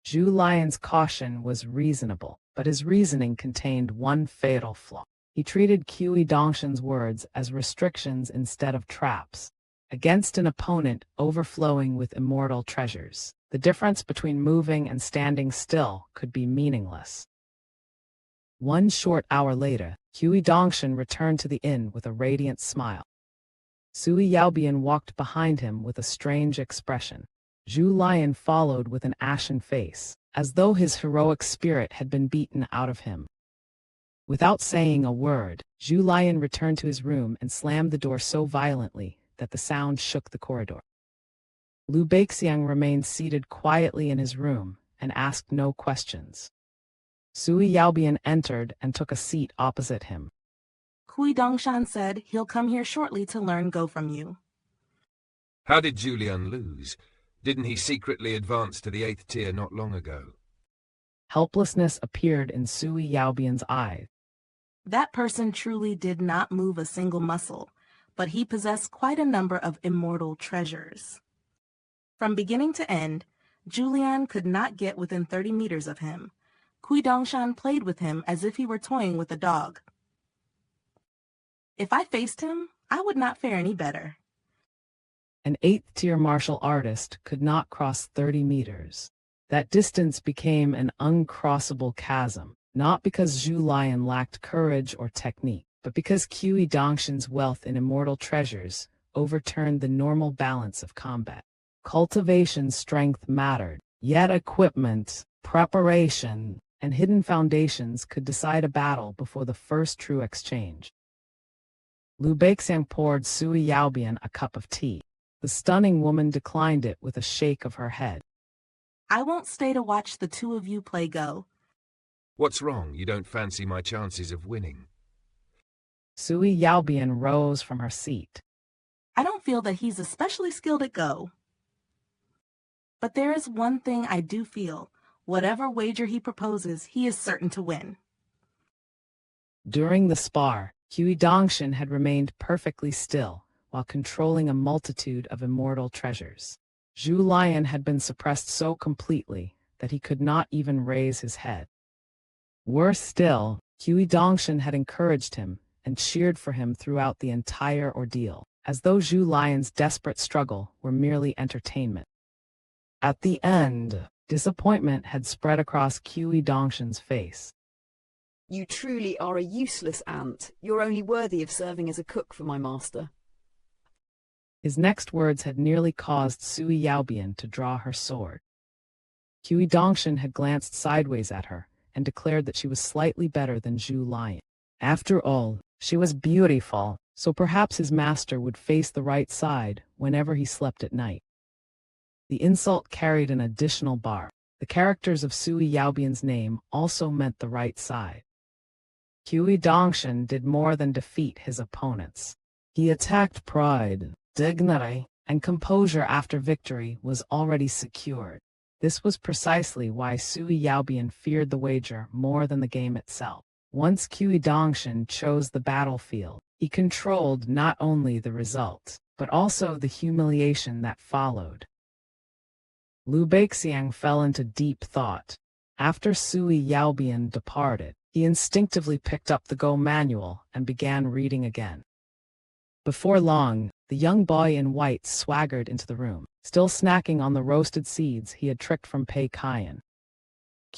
A: Zhu Lion's caution was reasonable, but his reasoning contained one fatal flaw. He treated Cui Dongshan's words as restrictions instead of traps. Against an opponent overflowing with immortal treasures, the difference between moving and standing still could be meaningless. 1 short hour later, Cui Dongshan returned to the inn with a radiant smile. Sui Yaobian walked behind him with a strange expression. Zhu Lion followed with an ashen face, as though his heroic spirit had been beaten out of him. Without saying a word, Zhu Lion returned to his room and slammed the door so violently that the sound shook the corridor. Liu Beixiang remained seated quietly in his room and asked no questions. Sui Yaobian entered and took a seat opposite him.
E: Cui Dongshan said he'll come here shortly to learn Go from you.
F: How did Julian lose? Didn't he secretly advance to the 8th tier not long ago?
A: Helplessness appeared in Sui Yaobian's eyes.
E: That person truly did not move a single muscle, but he possessed quite a number of immortal treasures. From beginning to end, Julian could not get within 30 meters of him. Cui Dongshan played with him as if he were toying with a dog. If I faced him, I would not fare any better.
A: An 8th-tier martial artist could not cross 30 meters. That distance became an uncrossable chasm, not because Zhu Lion lacked courage or technique, but because Cui Dongshan's wealth in immortal treasures overturned the normal balance of combat. Cultivation strength mattered, yet equipment, preparation, and hidden foundations could decide a battle before the first true exchange. Liu Beixiang poured Sui Yaobian a cup of tea. The stunning woman declined it with a shake of her head.
E: I won't stay to watch the two of you play Go.
F: What's wrong? You don't fancy my chances of winning?
A: Sui Yaobian rose from her seat.
E: I don't feel that he's especially skilled at Go. But there is one thing I do feel. Whatever wager he proposes, he is certain to win.
A: During the spar, Cui Dongshan had remained perfectly still, while controlling a multitude of immortal treasures. Zhu Lion had been suppressed so completely that he could not even raise his head. Worse still, Cui Dongshan had encouraged him and cheered for him throughout the entire ordeal, as though Zhu Lion's desperate struggle were merely entertainment. At the end, disappointment had spread across Cui Dongshan's face.
C: You truly are a useless ant. You're only worthy of serving as a cook for my master.
A: His next words had nearly caused Sui Yaobian to draw her sword. Cui Dongshan had glanced sideways at her and declared that she was slightly better than Zhu Lion. After all, she was beautiful, so perhaps his master would face the right side whenever he slept at night. The insult carried an additional bar. The characters of Sui Yaobian's name also meant the right side. Cui Dongshan did more than defeat his opponents. He attacked pride, dignity, and composure after victory was already secured. This was precisely why Sui Yaobian feared the wager more than the game itself. Once Cui Dongshan chose the battlefield, he controlled not only the result, but also the humiliation that followed. Liu Beixiang fell into deep thought. After Sui Yaobian departed, he instinctively picked up the Go manual and began reading again. Before long, the young boy in white swaggered into the room, still snacking on the roasted seeds he had tricked from Pei Qian.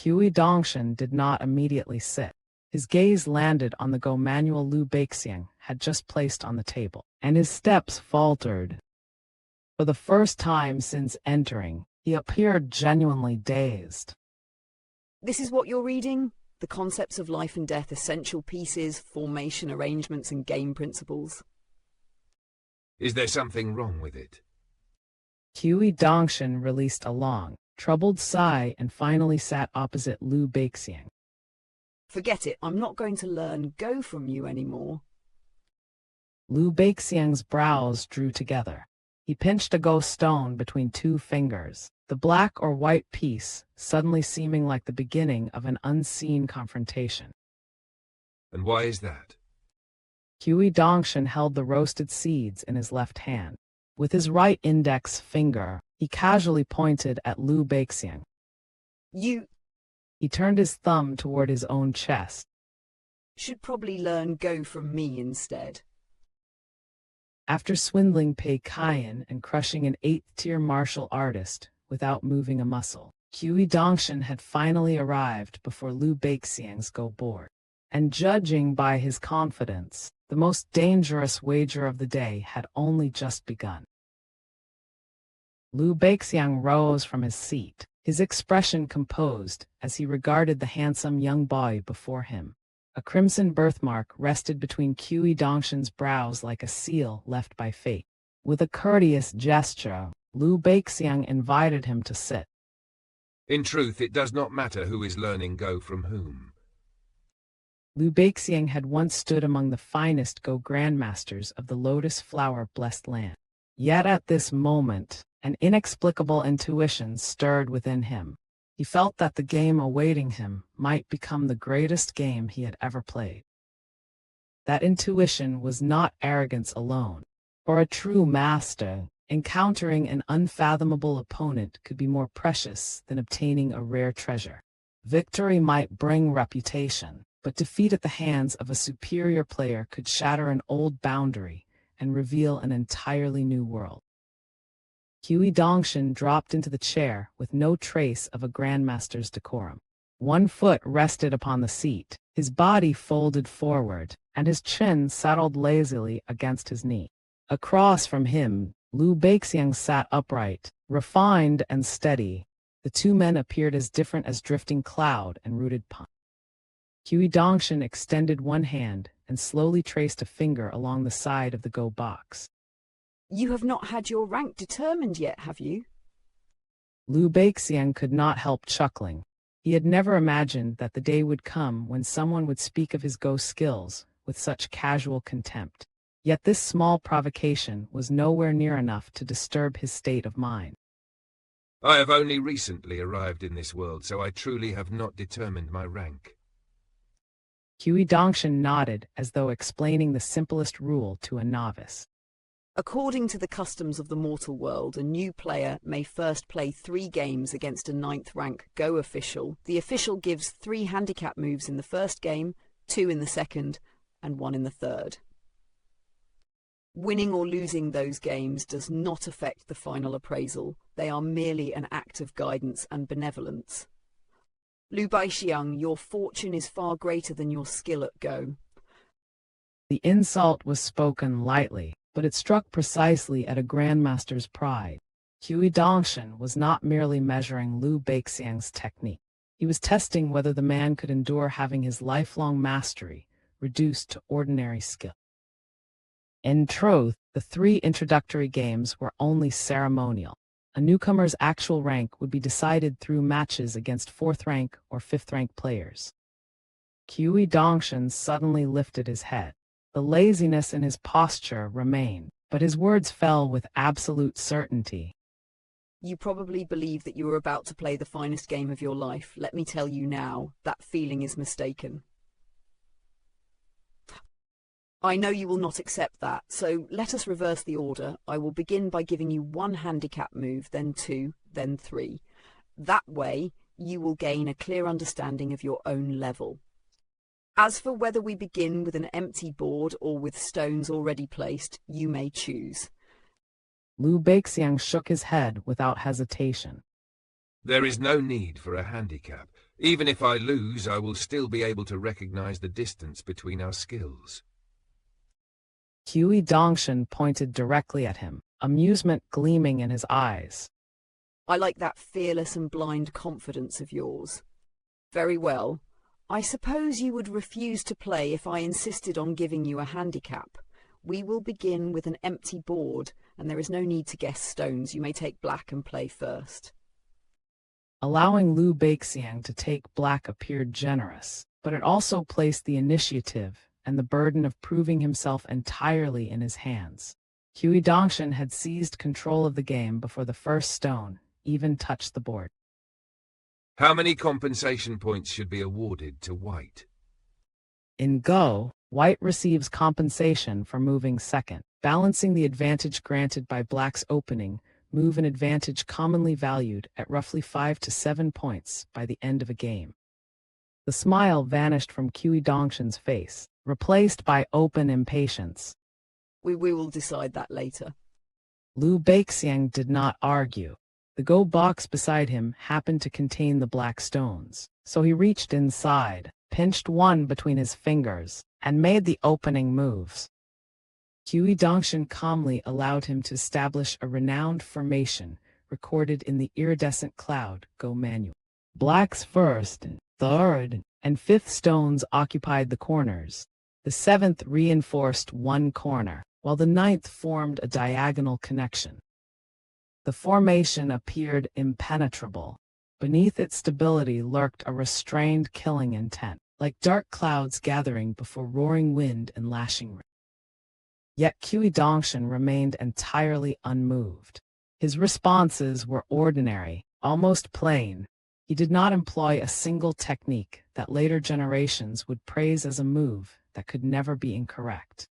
A: Cui Dongshan did not immediately sit. His gaze landed on the Go manual Liu Beixiang had just placed on the table, and his steps faltered. For the first time since entering, he appeared genuinely dazed.
C: This is what you're reading? The concepts of life and death, essential pieces, formation arrangements, and game principles.
F: Is there something wrong with it?
A: Cui Dongshan released a long, troubled sigh and finally sat opposite Liu Beixiang.
C: Forget it, I'm not going to learn Go from you anymore.
A: Liu Beixiang's brows drew together. He pinched a Go stone between two fingers, the black or white piece suddenly seeming like the beginning of an unseen confrontation.
F: And why is that?
A: Cui Dongshan held the roasted seeds in his left hand. With his right index finger, he casually pointed at Liu Beixiang.
C: You
A: He turned his thumb toward his own chest.
C: should probably learn Go from me instead.
A: After swindling Pei Qian and crushing an 8th-tier martial artist without moving a muscle, Cui Dongshan had finally arrived before Liu Beixiang's Go board. And judging by his confidence, the most dangerous wager of the day had only just begun. Liu Beixiang rose from his seat, his expression composed as he regarded the handsome young boy before him. A crimson birthmark rested between Cui Dongshan's brows like a seal left by fate. With a courteous gesture, Liu Beixiang invited him to sit.
F: In truth, it does not matter who is learning Go from whom.
A: Liu Beixiang had once stood among the finest Go grandmasters of the lotus flower-blessed land. Yet at this moment, an inexplicable intuition stirred within him. He felt that the game awaiting him might become the greatest game he had ever played. That intuition was not arrogance alone. For a true master, encountering an unfathomable opponent could be more precious than obtaining a rare treasure. Victory might bring reputation, but defeat at the hands of a superior player could shatter an old boundary and reveal an entirely new world. Cui Dongshan dropped into the chair with no trace of a grandmaster's decorum. One foot rested upon the seat, his body folded forward, and his chin settled lazily against his knee. Across from him, Liu Beixiang sat upright, refined and steady. The two men appeared as different as drifting cloud and rooted pine. Cui Dongshan extended one hand and slowly traced a finger along the side of the Go box.
C: You have not had your rank determined yet, have you?
A: Liu Beixiang could not help chuckling. He had never imagined that the day would come when someone would speak of his Go skills with such casual contempt. Yet this small provocation was nowhere near enough to disturb his state of mind.
F: I have only recently arrived in this world, so I truly have not determined my rank.
A: Cui Dongshan nodded as though explaining the simplest rule to a novice.
C: According to the customs of the mortal world, a new player may first play 3 games against a 9th rank Go official. The official gives 3 handicap moves in the first game, 2 in the second, and 1 in the third. Winning or losing those games does not affect the final appraisal. They are merely an act of guidance and benevolence. Liu Beixiang, your fortune is far greater than your skill at Go.
A: The insult was spoken lightly, but it struck precisely at a grandmaster's pride. Cui Dongshan was not merely measuring Liu Beixiang's technique. He was testing whether the man could endure having his lifelong mastery reduced to ordinary skill. In truth, the 3 introductory games were only ceremonial. A newcomer's actual rank would be decided through matches against 4th rank or 5th rank players. Cui Dongshan suddenly lifted his head. The laziness in his posture remained, but his words fell with absolute certainty.
C: You probably believe that you are about to play the finest game of your life. Let me tell you now, that feeling is mistaken. I know you will not accept that, so let us reverse the order. I will begin by giving you 1 handicap move, then 2, then 3. That way, you will gain a clear understanding of your own level. As for whether we begin with an empty board or with stones already placed, you may choose.
A: Liu Beixiang shook his head without hesitation.
F: There is no need for a handicap. Even if I lose, I will still be able to recognize the distance between our skills.
A: Cui Dongshan pointed directly at him, amusement gleaming in his eyes.
C: I like that fearless and blind confidence of yours. Very well. I suppose you would refuse to play if I insisted on giving you a handicap. We will begin with an empty board, and there is no need to guess stones. You may take black and play first.
A: Allowing Liu Beixiang to take black appeared generous, but it also placed the initiative and the burden of proving himself entirely in his hands. Cui Dongshan had seized control of the game before the first stone even touched the board.
F: How many compensation points should be awarded to white?
A: In Go, white receives compensation for moving second, balancing the advantage granted by black's opening move, an advantage commonly valued at roughly 5 to 7 points by the end of a game. The smile vanished from Cui Dongshan's face, replaced by open impatience.
C: We will decide that later.
A: Liu Beixiang did not argue. The Go box beside him happened to contain the black stones, so he reached inside, pinched one between his fingers, and made the opening moves. Cui Dongshan calmly allowed him to establish a renowned formation recorded in the iridescent cloud Go manual. Black's first, third, and fifth stones occupied the corners. The seventh reinforced one corner, while the ninth formed a diagonal connection. The formation appeared impenetrable. Beneath its stability lurked a restrained killing intent, like dark clouds gathering before roaring wind and lashing rain. Yet Cui Dongshan remained entirely unmoved. His responses were ordinary, almost plain. He did not employ a single technique that later generations would praise as a move that could never be incorrect.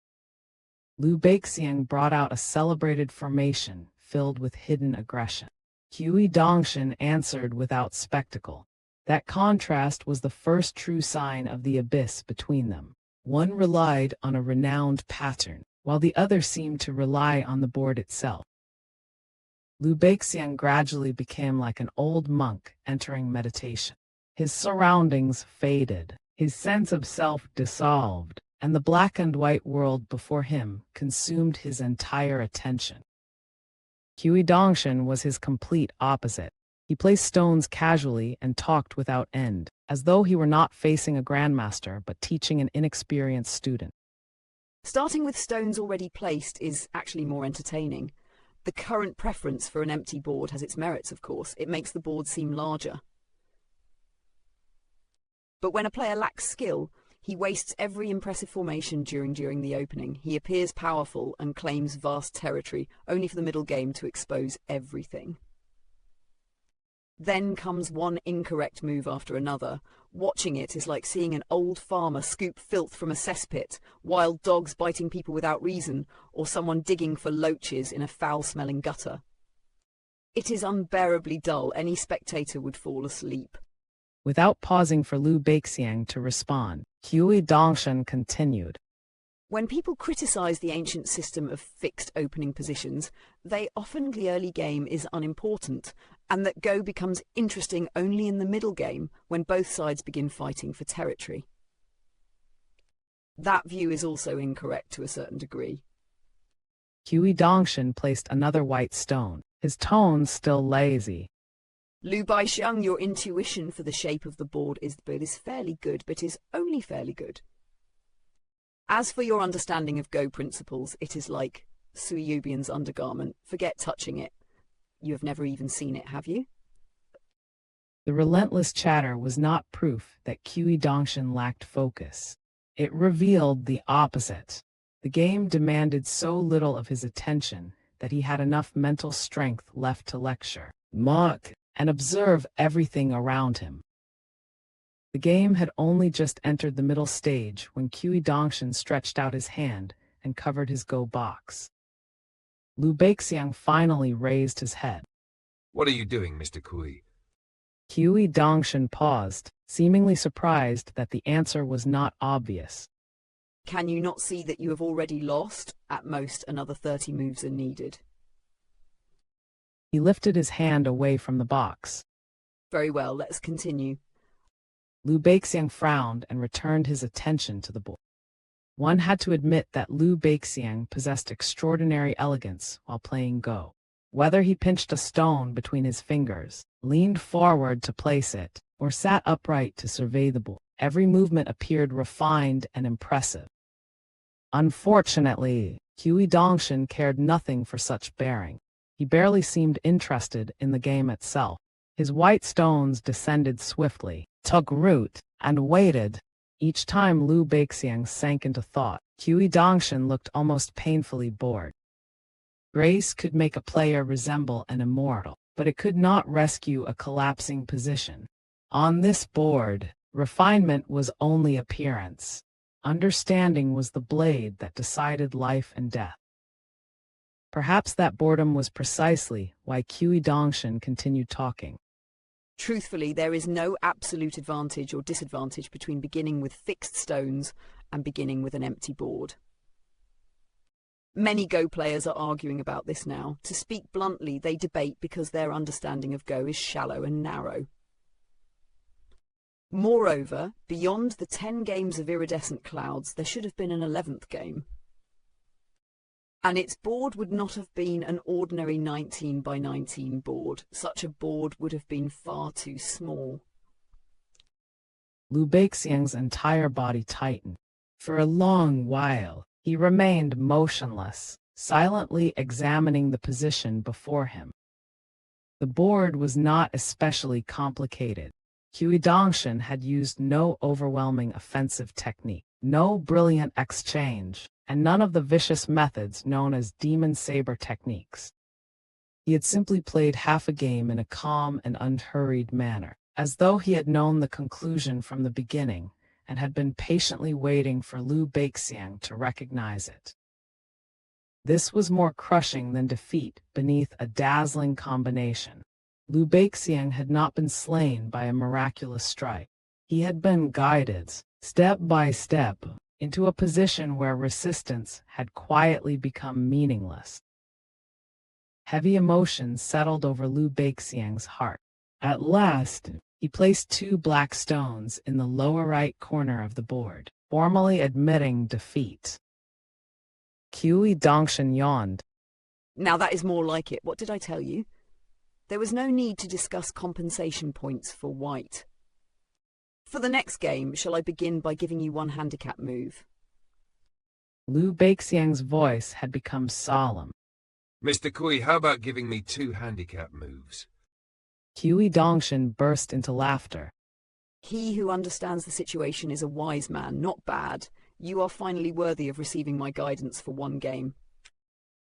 A: Liu Beixiang brought out a celebrated formation filled with hidden aggression. Cui Dongshan answered without spectacle. That contrast was the first true sign of the abyss between them. One relied on a renowned pattern, while the other seemed to rely on the board itself. Liu Beixiang gradually became like an old monk entering meditation. His surroundings faded, his sense of self dissolved, and the black and white world before him consumed his entire attention. Cui Dongshan was his complete opposite. He placed stones casually and talked without end, as though he were not facing a grandmaster but teaching an inexperienced student.
C: Starting with stones already placed is actually more entertaining. The current preference for an empty board has its merits, of course. It makes the board seem larger. But when a player lacks skill, he wastes every impressive formation during the opening. He appears powerful and claims vast territory, only for the middle game to expose everything. Then comes one incorrect move after another. Watching it is like seeing an old farmer scoop filth from a cesspit, wild dogs biting people without reason, or someone digging for loaches in a foul-smelling gutter. It is unbearably dull. Any spectator would fall asleep.
A: Without pausing for Liu Beixiang to respond, Cui Dongshan continued.
C: When people criticize the ancient system of fixed opening positions, they often the early game is unimportant, and that Go becomes interesting only in the middle game when both sides begin fighting for territory. That view is also incorrect to a certain degree.
A: Cui Dongshan placed another white stone, his tone still lazy.
C: Liu Beixiang, your intuition for the shape of the board is fairly good, but is only fairly good. As for your understanding of Go principles, it is like Sui Yubian's undergarment. Forget touching it. You have never even seen it, have you?
A: The relentless chatter was not proof that Cui Dongshan lacked focus. It revealed the opposite. The game demanded so little of his attention that he had enough mental strength left to lecture, mock, and observe everything around him. The game had only just entered the middle stage when Cui Dongshan stretched out his hand and covered his Go box. Liu Beixiang finally raised his head.
F: What are you doing, Mr. Cui?
A: Cui Dongshan paused, seemingly surprised that the answer was not obvious.
C: Can you not see that you have already lost? At most, another 30 moves are needed.
A: He lifted his hand away from the box.
C: Very well, let's continue.
A: Liu Beixiang frowned and returned his attention to the board. One had to admit that Liu Beixiang possessed extraordinary elegance while playing Go. Whether he pinched a stone between his fingers, leaned forward to place it, or sat upright to survey the board, every movement appeared refined and impressive. Unfortunately, Cui Dongshan cared nothing for such bearing. He barely seemed interested in the game itself. His white stones descended swiftly, took root, and waited. Each time Liu Beixiang sank into thought, Cui Dongshan looked almost painfully bored. Grace could make a player resemble an immortal, but it could not rescue a collapsing position. On this board, refinement was only appearance. Understanding was the blade that decided life and death. Perhaps that boredom was precisely why Cui Dongshan continued talking.
C: Truthfully, there is no absolute advantage or disadvantage between beginning with fixed stones and beginning with an empty board. Many Go players are arguing about this now. To speak bluntly, they debate because their understanding of Go is shallow and narrow. Moreover, beyond the 10 games of iridescent clouds, there should have been an 11th game. And its board would not have been an ordinary 19 by 19 board. Such a board would have been far too small.
A: Liu Beixiang's entire body tightened. For a long while, he remained motionless, silently examining the position before him. The board was not especially complicated. Cui Dongshan had used no overwhelming offensive technique, no brilliant exchange, and none of the vicious methods known as demon saber techniques. He had simply played half a game in a calm and unhurried manner, as though he had known the conclusion from the beginning and had been patiently waiting for Liu Beixiang to recognize it. This was more crushing than defeat beneath a dazzling combination. Liu Beixiang had not been slain by a miraculous strike. He had been guided, step by step, into a position where resistance had quietly become meaningless. Heavy emotions settled over Liu Beixiang's heart. At last, he placed 2 black stones in the lower right corner of the board, formally admitting defeat. Cui Dongshan yawned.
C: Now that is more like it. What did I tell you? There was no need to discuss compensation points for white. For the next game, shall I begin by giving you 1 handicap move?
A: Liu Beixiang's voice had become solemn.
F: Mr. Cui, how about giving me 2 handicap moves?
A: Cui Dongshan burst into laughter.
C: He who understands the situation is a wise man, not bad. You are finally worthy of receiving my guidance for 1 game.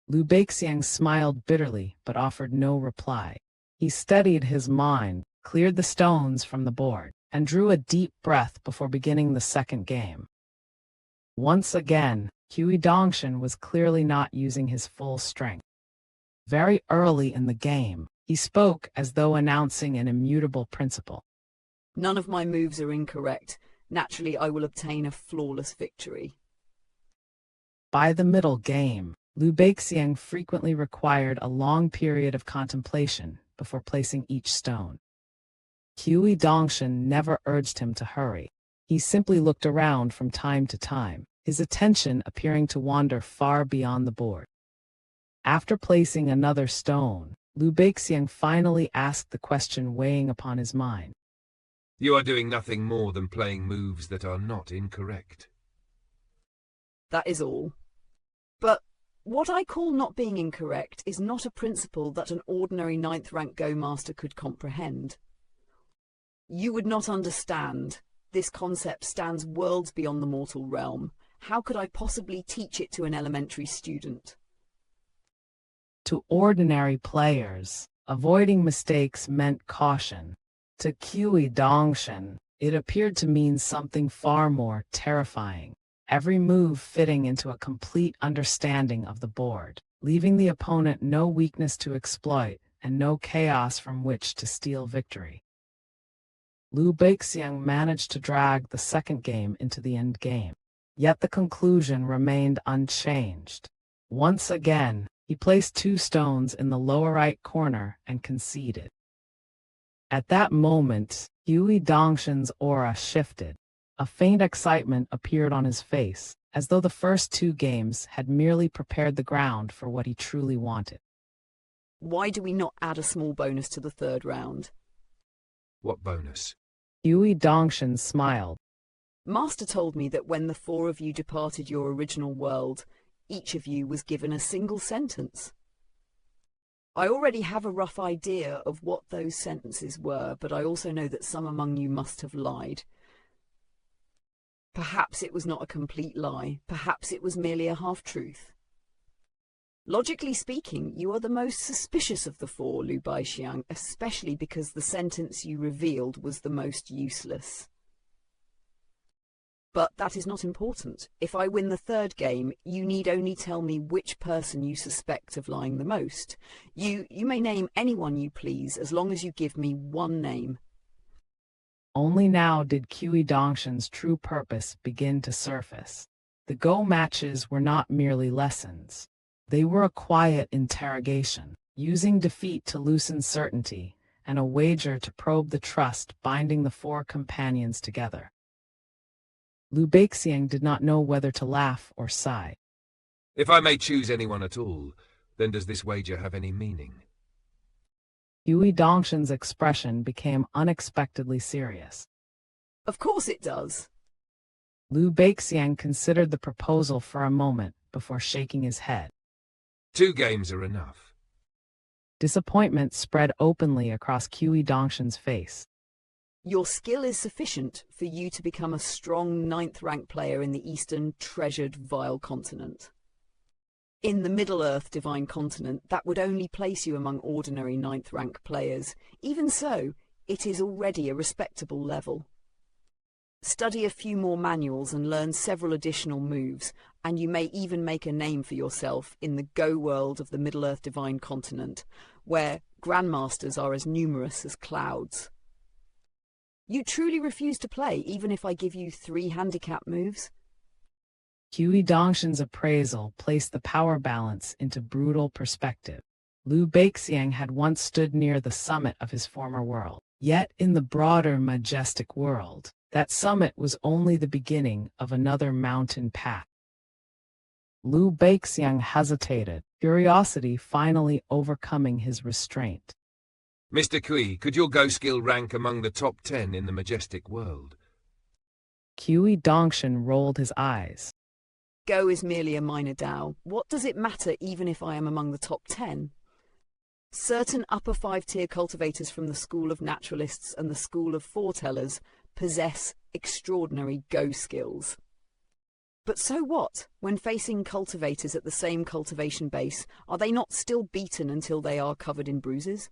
A: Liu Beixiang smiled bitterly, but offered no reply. He steadied his mind, cleared the stones from the board, and drew a deep breath before beginning the second game. Once again, Cui Dongshan was clearly not using his full strength. Very early in the game, he spoke as though announcing an immutable principle.
C: None of my moves are incorrect. Naturally, I will obtain a flawless victory.
A: By the middle game, Liu Beixiang frequently required a long period of contemplation before placing each stone. Cui Dongshan never urged him to hurry. He simply looked around from time to time, his attention appearing to wander far beyond the board. After placing another stone, Liu Beixiang finally asked the question weighing upon his mind.
F: You are doing nothing more than playing moves that are not incorrect.
C: That is all. But what I call not being incorrect is not a principle that an ordinary 9th rank Go master could comprehend. You would not understand. This concept stands worlds beyond the mortal realm. How could I possibly teach it to an elementary student?
A: To ordinary players, avoiding mistakes meant caution. To Cui Dongshan, it appeared to mean something far more terrifying. Every move fitting into a complete understanding of the board, leaving the opponent no weakness to exploit and no chaos from which to steal victory. Liu Beixiang managed to drag the second game into the end game, yet the conclusion remained unchanged. Once again, he placed 2 stones in the lower right corner and conceded. At that moment, Cui Dongshan's aura shifted. A faint excitement appeared on his face, as though the first two games had merely prepared the ground for what he truly wanted.
C: Why do we not add a small bonus to the third round?
F: What bonus?
A: Cui Dongshan smiled.
C: Master told me that when the four of you departed your original world, each of you was given a single sentence. I already have a rough idea of what those sentences were, but I also know that some among you must have lied. Perhaps it was not a complete lie. Perhaps it was merely a half-truth. Logically speaking, you are the most suspicious of the four, Liu Baixiang, especially because the sentence you revealed was the most useless. But that is not important. If I win the third game, you need only tell me which person you suspect of lying the most. You may name anyone you please, as long as you give me one name.
A: Only now did Cui Dongshan's true purpose begin to surface. The Go matches were not merely lessons. They were a quiet interrogation, using defeat to loosen certainty, and a wager to probe the trust binding the four companions together. Liu Baixiang did not know whether to laugh or sigh.
F: If I may choose anyone at all, then does this wager have any meaning?
A: Cui Dongshan's expression became unexpectedly serious.
C: Of course it does.
A: Liu Baixiang considered the proposal for a moment before shaking his head.
F: 2 games are enough.
A: Disappointment spread openly across Cui Dongshan's face.
C: Your skill is sufficient for you to become a strong 9th-rank player in the Eastern Treasured Vile Continent. In the Middle-earth Divine Continent, that would only place you among ordinary 9th-rank players. Even so, it is already a respectable level. Study a few more manuals and learn several additional moves, and you may even make a name for yourself in the Go world of the Middle-earth Divine Continent, where grandmasters are as numerous as clouds. You truly refuse to play, even if I give you 3 handicap moves?
A: Cui Dongshan's appraisal placed the power balance into brutal perspective. Liu Baixiang had once stood near the summit of his former world. Yet in the broader majestic world, that summit was only the beginning of another mountain path. Liu Baixiang hesitated, curiosity finally overcoming his restraint.
F: Mr. Cui, could your Go skill rank among the top 10 in the majestic world?
A: Cui Dongshan rolled his eyes.
C: Go is merely a minor Dao. What does it matter even if I am among the top 10? Certain upper 5-tier cultivators from the School of Naturalists and the School of Foretellers possess extraordinary Go skills. But so what? When facing cultivators at the same cultivation base, are they not still beaten until they are covered in bruises?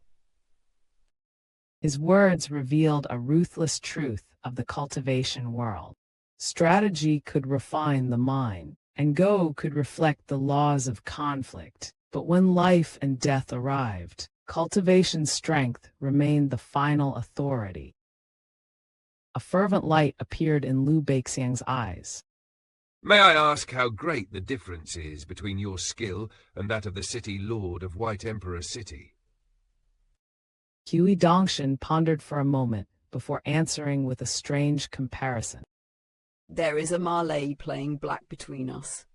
A: His words revealed a ruthless truth of the cultivation world. Strategy could refine the mind, and Go could reflect the laws of conflict. But when life and death arrived, cultivation's strength remained the final authority. A fervent light appeared in Liu Baixiang's eyes.
F: May I ask how great the difference is between your skill and that of the city lord of White Emperor City?
A: Cui Dongshan pondered for a moment before answering with a strange comparison.
C: There is a Malay playing black between us.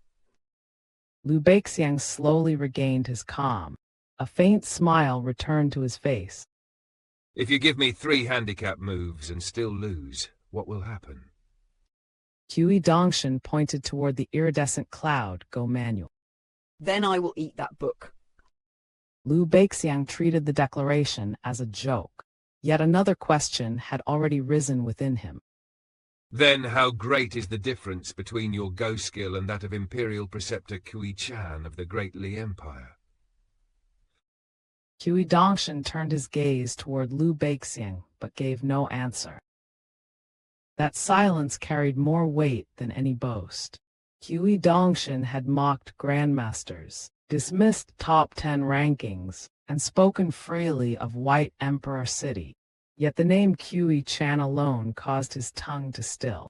A: Liu Baixiang slowly regained his calm. A faint smile returned to his face.
F: If you give me 3 handicap moves and still lose, what will happen?
A: Cui Dongshan pointed toward the iridescent cloud Go manual.
C: Then I will eat that book.
A: Liu Baixiang treated the declaration as a joke. Yet another question had already risen within him.
F: Then how great is the difference between your Go skill and that of Imperial Preceptor Pei Qian of the Great Li Empire?
A: Cui Dongshan turned his gaze toward Liu Baixiang, but gave no answer. That silence carried more weight than any boast. Cui Dongshan had mocked grandmasters, dismissed top 10 rankings, and spoken freely of White Emperor City. Yet the name Pei Qian alone caused his tongue to still.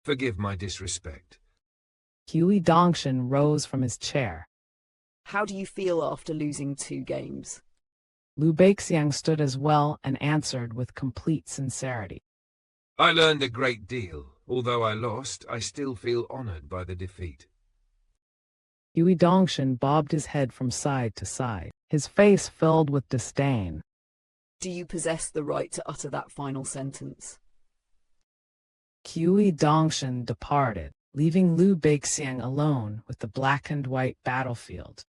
F: Forgive my disrespect.
A: Cui Dongshan rose from his chair.
C: How do you feel after losing 2 games?
A: Liu Baixiang stood as well and answered with complete sincerity.
F: I learned a great deal. Although I lost, I still feel honored by the defeat.
A: Cui Dongshan bobbed his head from side to side, his face filled with disdain.
C: Do you possess the right to utter that final sentence?
A: Cui Dongshan departed, leaving Liu Beixiang alone with the blackened white battlefield.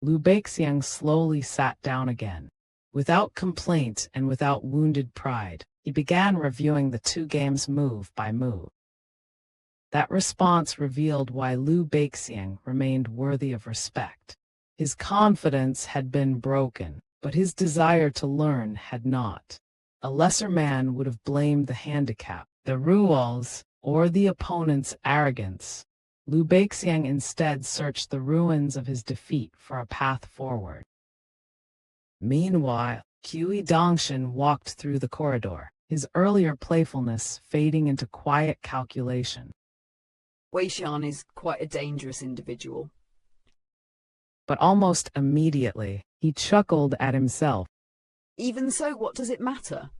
A: Liu Beixiang slowly sat down again. Without complaint and without wounded pride, he began reviewing the two games move by move. That response revealed why Liu Beixiang remained worthy of respect. His confidence had been broken, but his desire to learn had not. A lesser man would have blamed the handicap, the rules, or the opponent's arrogance. Liu Beixiang instead searched the ruins of his defeat for a path forward. Meanwhile, Cui Dongshan walked through the corridor, his earlier playfulness fading into quiet calculation.
C: Pei Qian is quite a dangerous individual.
A: But almost immediately, he chuckled at himself.
C: Even so, what does it matter?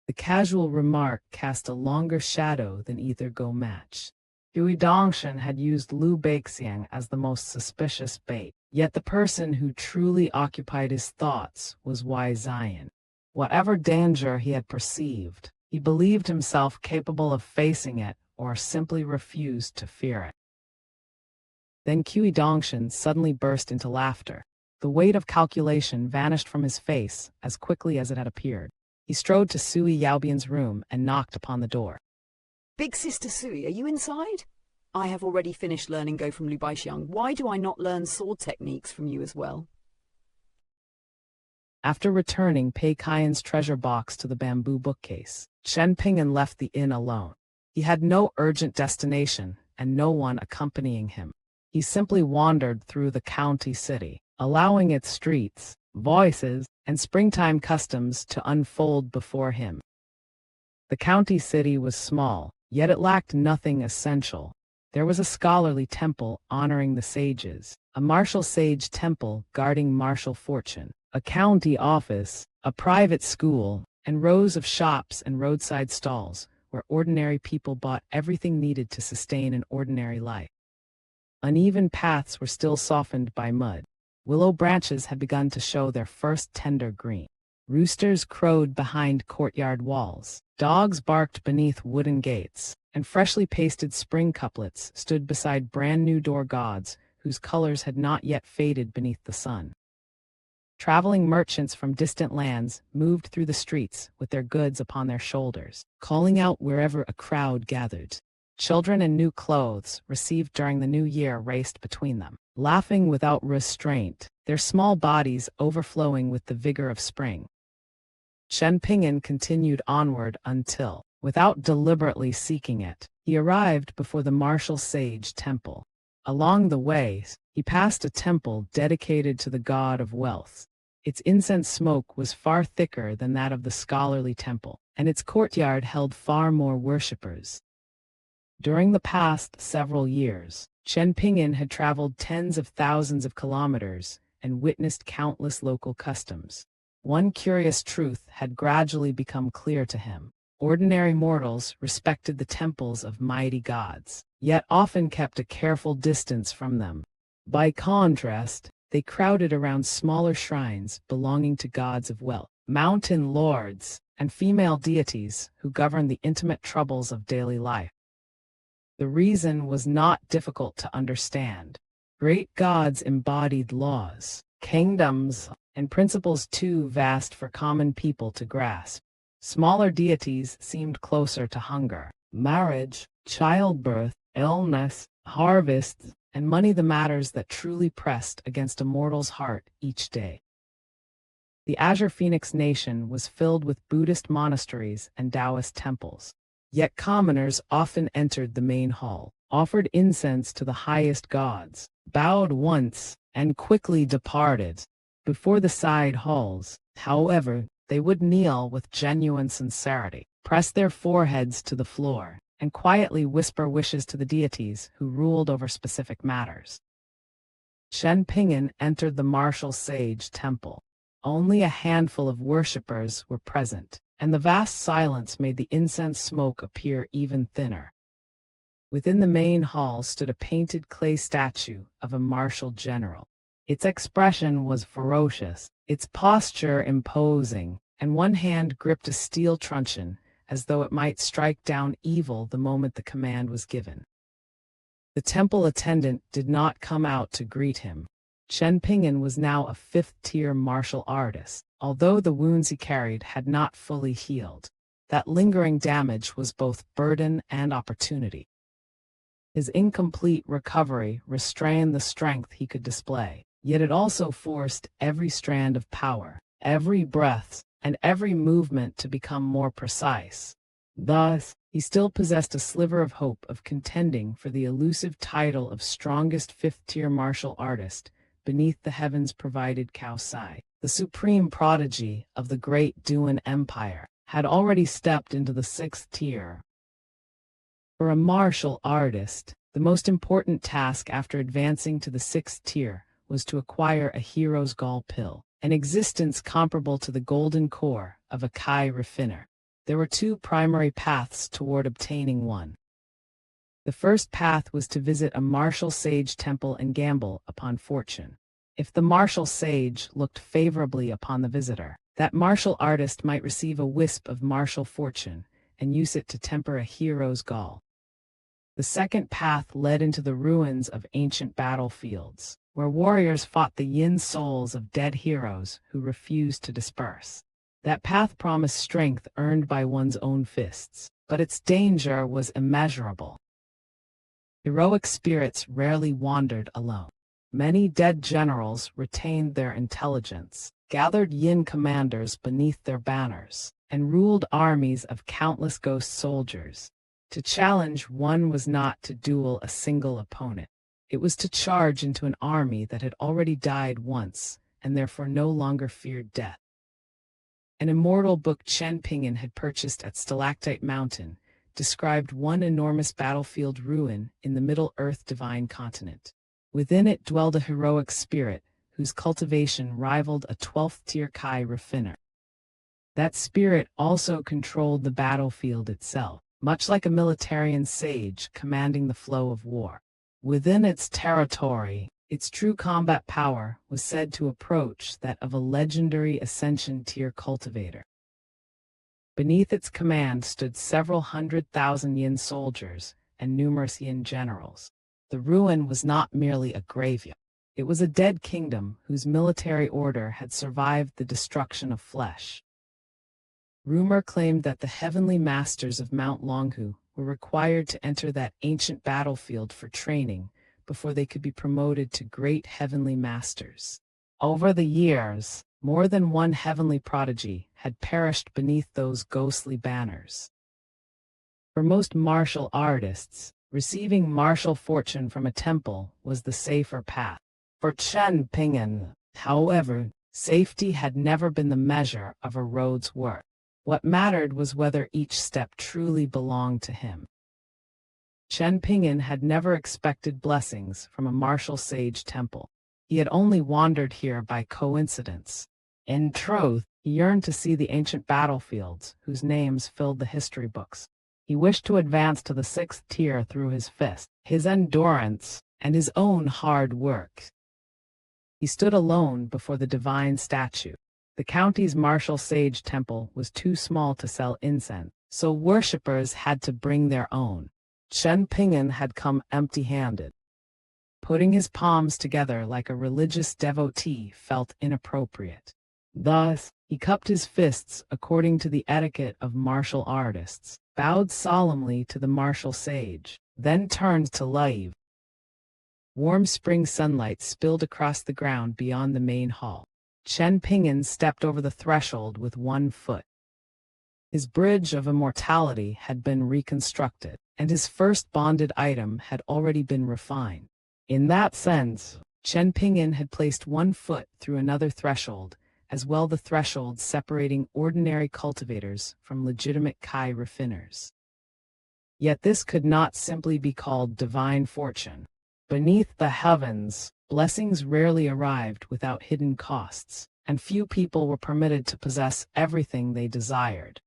A: The casual remark cast a longer shadow than either match. Cui Dongshan had used Liu Beixiang as the most suspicious bait, yet the person who truly occupied his thoughts was Wei Zion. Whatever danger he had perceived, he believed himself capable of facing it or simply refused to fear it. Then Cui Dongshan suddenly burst into laughter. The weight of calculation vanished from his face as quickly as it had appeared. He strode to Sui Yaobian's room and knocked upon the door.
C: Big Sister Sui, are you inside? I have already finished learning Go from Liu Beixiang. Why do I not learn sword techniques from you as well?
A: After returning Pei Qian's treasure box to the bamboo bookcase, Chen Ping'an left the inn alone. He had no urgent destination and no one accompanying him. He simply wandered through the county city, allowing its streets, voices, and springtime customs to unfold before him. The county city was small, yet it lacked nothing essential. There was a scholarly temple honoring the sages, a martial sage temple guarding martial fortune, a county office, a private school, and rows of shops and roadside stalls where ordinary people bought everything needed to sustain an ordinary life. Uneven paths were still softened by mud. Willow branches had begun to show their first tender green. Roosters crowed behind courtyard walls. Dogs barked beneath wooden gates, and freshly pasted spring couplets stood beside brand-new door gods whose colors had not yet faded beneath the sun. Traveling merchants from distant lands moved through the streets with their goods upon their shoulders, calling out wherever a crowd gathered. Children in new clothes received during the new year raced between them, laughing without restraint, their small bodies overflowing with the vigor of spring. Chen Ping'an continued onward until, without deliberately seeking it, he arrived before the martial sage temple. Along the way, he passed a temple dedicated to the god of wealth. Its incense smoke was far thicker than that of the scholarly temple, and its courtyard held far more worshippers. During the past several years, Chen Ping'an had traveled tens of thousands of kilometers and witnessed countless local customs. One curious truth had gradually become clear to him. Ordinary mortals respected the temples of mighty gods, yet often kept a careful distance from them. By contrast, they crowded around smaller shrines belonging to gods of wealth, mountain lords, and female deities who governed the intimate troubles of daily life. The reason was not difficult to understand. Great gods embodied laws, kingdoms, and principles too vast for common people to grasp. Smaller deities seemed closer to hunger, marriage, childbirth, illness, harvests, and money, the matters that truly pressed against a mortal's heart each day. The Azure Phoenix nation was filled with Buddhist monasteries and Taoist temples. Yet commoners often entered the main hall, offered incense to the highest gods, bowed once, and quickly departed. Before the side halls, however, they would kneel with genuine sincerity, press their foreheads to the floor, and quietly whisper wishes to the deities who ruled over specific matters. Chen Ping'an entered the martial sage temple. Only a handful of worshippers were present, and the vast silence made the incense smoke appear even thinner. Within the main hall stood a painted clay statue of a martial general. Its expression was ferocious, its posture imposing, and one hand gripped a steel truncheon, as though it might strike down evil the moment the command was given. The temple attendant did not come out to greet him. Chen Ping'an was now a fifth-tier martial artist, although the wounds he carried had not fully healed. That lingering damage was both burden and opportunity. His incomplete recovery restrained the strength he could display, yet it also forced every strand of power, every breath, and every movement to become more precise. Thus, he still possessed a sliver of hope of contending for the elusive title of strongest fifth-tier martial artist beneath the heavens-provided Cao Sai. The supreme prodigy of the great Duan Empire had already stepped into the sixth tier. For a martial artist, the most important task after advancing to the sixth tier was to acquire a hero's gall pill, an existence comparable to the golden core of a Kai refiner. There were two primary paths toward obtaining one. The first path was to visit a martial sage temple and gamble upon fortune. If the martial sage looked favorably upon the visitor, that martial artist might receive a wisp of martial fortune and use it to temper a hero's gall. The second path led into the ruins of ancient battlefields, where warriors fought the yin souls of dead heroes who refused to disperse. That path promised strength earned by one's own fists, but its danger was immeasurable. Heroic spirits rarely wandered alone. Many dead generals retained their intelligence, gathered yin commanders beneath their banners, and ruled armies of countless ghost soldiers. To challenge one was not to duel a single opponent. It was to charge into an army that had already died once, and therefore no longer feared death. An immortal book Chen Ping'an had purchased at Stalactite Mountain described one enormous battlefield ruin in the Middle Earth divine continent. Within it dwelled a heroic spirit whose cultivation rivaled a 12th-tier Kai refiner. That spirit also controlled the battlefield itself, much like a militarian sage commanding the flow of war. Within its territory, its true combat power was said to approach that of a legendary Ascension-tier cultivator. Beneath its command stood several 100,000 yin soldiers and numerous yin generals. The ruin was not merely a graveyard. It was a dead kingdom whose military order had survived the destruction of flesh. Rumor claimed that the heavenly masters of Mount Longhu were required to enter that ancient battlefield for training before they could be promoted to great heavenly masters. Over the years, more than one heavenly prodigy had perished beneath those ghostly banners. For most martial artists, receiving martial fortune from a temple was the safer path. For Chen Ping'an, however, safety had never been the measure of a road's work. What mattered was whether each step truly belonged to him. Chen Ping'an had never expected blessings from a martial sage temple. He had only wandered here by coincidence. In truth, he yearned to see the ancient battlefields whose names filled the history books. He wished to advance to the sixth tier through his fist, his endurance, and his own hard work. He stood alone before the divine statue. The county's martial sage temple was too small to sell incense, so worshippers had to bring their own. Chen Ping'an had come empty-handed. Putting his palms together like a religious devotee felt inappropriate. Thus, he cupped his fists according to the etiquette of martial artists, bowed solemnly to the martial sage, then turned to leave. Warm spring sunlight spilled across the ground beyond the main hall. Chen Ping'an stepped over the threshold with one foot. His bridge of immortality had been reconstructed, and his first bonded item had already been refined. In that sense, Chen Ping'an had placed one foot through another threshold, as well the threshold separating ordinary cultivators from legitimate Kai refiners. Yet this could not simply be called divine fortune. Beneath the heavens, blessings rarely arrived without hidden costs, and few people were permitted to possess everything they desired.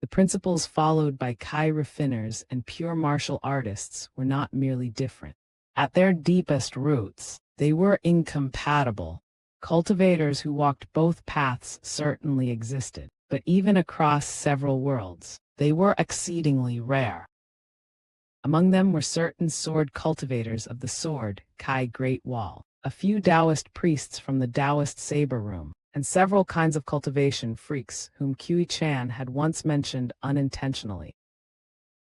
A: The principles followed by Kai raffiners and pure martial artists were not merely different. At their deepest roots, they were incompatible. Cultivators who walked both paths certainly existed, but even across several worlds, they were exceedingly rare. Among them were certain sword cultivators of the sword, Kai Great Wall, a few Taoist priests from the Taoist saber room, and several kinds of cultivation freaks whom Cui Qian had once mentioned unintentionally.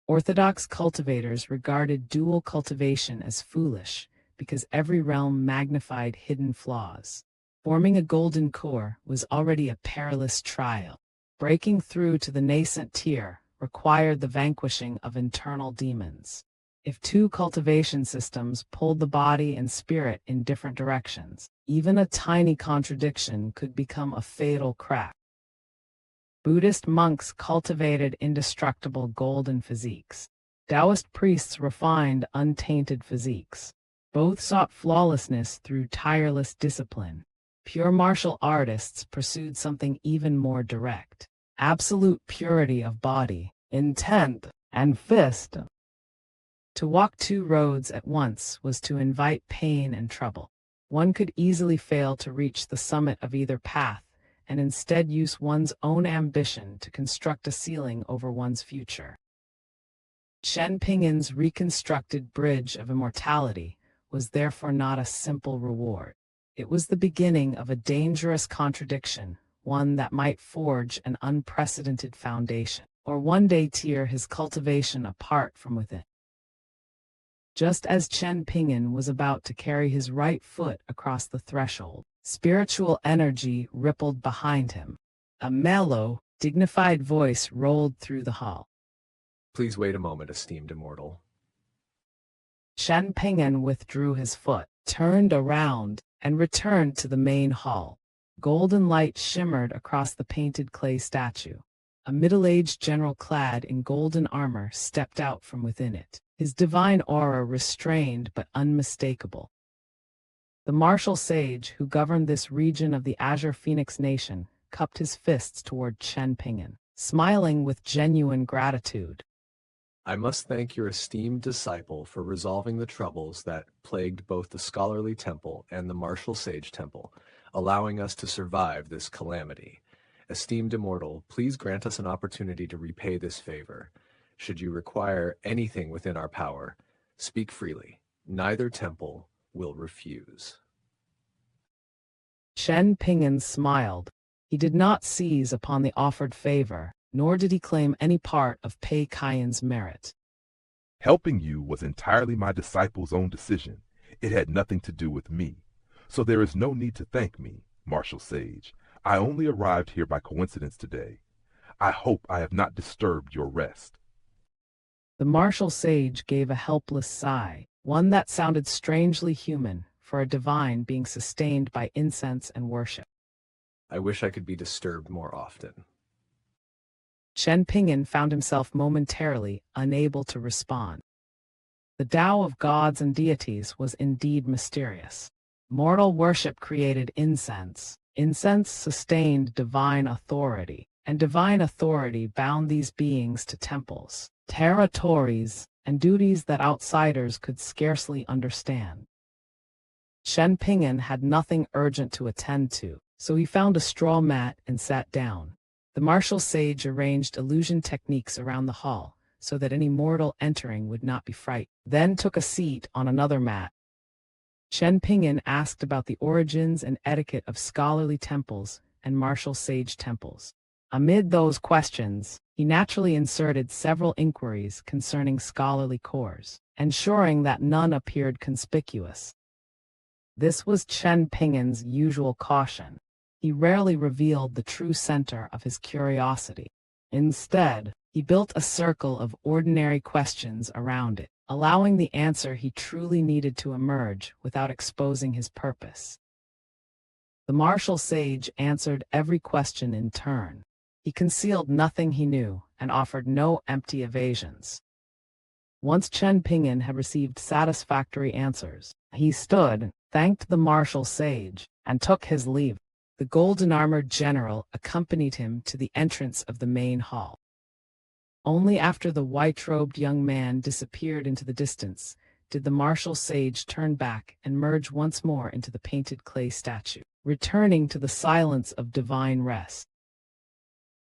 A: Orthodox cultivators regarded dual cultivation as foolish, because every realm magnified hidden flaws. Forming a golden core was already a perilous trial. Breaking through to the nascent tier required the vanquishing of internal demons. If two cultivation systems pulled the body and spirit in different directions, even a tiny contradiction could become a fatal crack. Buddhist monks cultivated indestructible golden physiques. Taoist priests refined untainted physiques. Both sought flawlessness through tireless discipline. Pure martial artists pursued something even more direct: absolute purity of body, intent, and fist. To walk two roads at once was to invite pain and trouble. One could easily fail to reach the summit of either path, and instead use one's own ambition to construct a ceiling over one's future. Chen Ping'an's reconstructed bridge of immortality was therefore not a simple reward. It was the beginning of a dangerous contradiction, one that might forge an unprecedented foundation, or one day tear his cultivation apart from within. Just as Chen Ping'an was about to carry his right foot across the threshold, spiritual energy rippled behind him. A mellow, dignified voice rolled through the hall.
G: Please wait a moment, esteemed immortal.
A: Chen Ping'an withdrew his foot, turned around, and returned to the main hall. Golden light shimmered across the painted clay statue. A middle-aged general clad in golden armor stepped out from within it, his divine aura restrained but unmistakable. The martial sage who governed this region of the Azure Phoenix Nation cupped his fists toward Chen Ping'an, smiling with genuine gratitude.
G: I must thank your esteemed disciple for resolving the troubles that plagued both the scholarly temple and the martial sage temple, allowing us to survive this calamity. Esteemed immortal, please grant us an opportunity to repay this favor. Should you require anything within our power, speak freely. Neither temple will refuse.
A: Chen Ping'an smiled. He did not seize upon the offered favor, nor did he claim any part of Pei Qian's merit.
B: Helping you was entirely my disciple's own decision. It had nothing to do with me. So there is no need to thank me, martial sage. I only arrived here by coincidence today. I hope I have not disturbed your rest.
A: The martial sage gave a helpless sigh, one that sounded strangely human for a divine being sustained by incense and worship.
G: I wish I could be disturbed more often.
A: Chen Ping'an found himself momentarily unable to respond. The Tao of gods and deities was indeed mysterious. Mortal worship created incense. Incense sustained divine authority, and divine authority bound these beings to temples, territories, and duties that outsiders could scarcely understand. Chen Ping'an had nothing urgent to attend to, so he found a straw mat and sat down. The martial sage arranged illusion techniques around the hall, so that any mortal entering would not be frightened, then took a seat on another mat. Chen Ping'an asked about the origins and etiquette of scholarly temples and martial sage temples. Amid those questions, he naturally inserted several inquiries concerning scholarly cores, ensuring that none appeared conspicuous. This was Chen Ping'an's usual caution. He rarely revealed the true center of his curiosity. Instead, he built a circle of ordinary questions around it, allowing the answer he truly needed to emerge without exposing his purpose. The martial sage answered every question in turn. He concealed nothing he knew and offered no empty evasions. Once Chen Ping'an had received satisfactory answers, he stood, thanked the martial sage, and took his leave. The golden-armored general accompanied him to the entrance of the main hall. Only after the white-robed young man disappeared into the distance did the martial sage turn back and merge once more into the painted clay statue, returning to the silence of divine rest.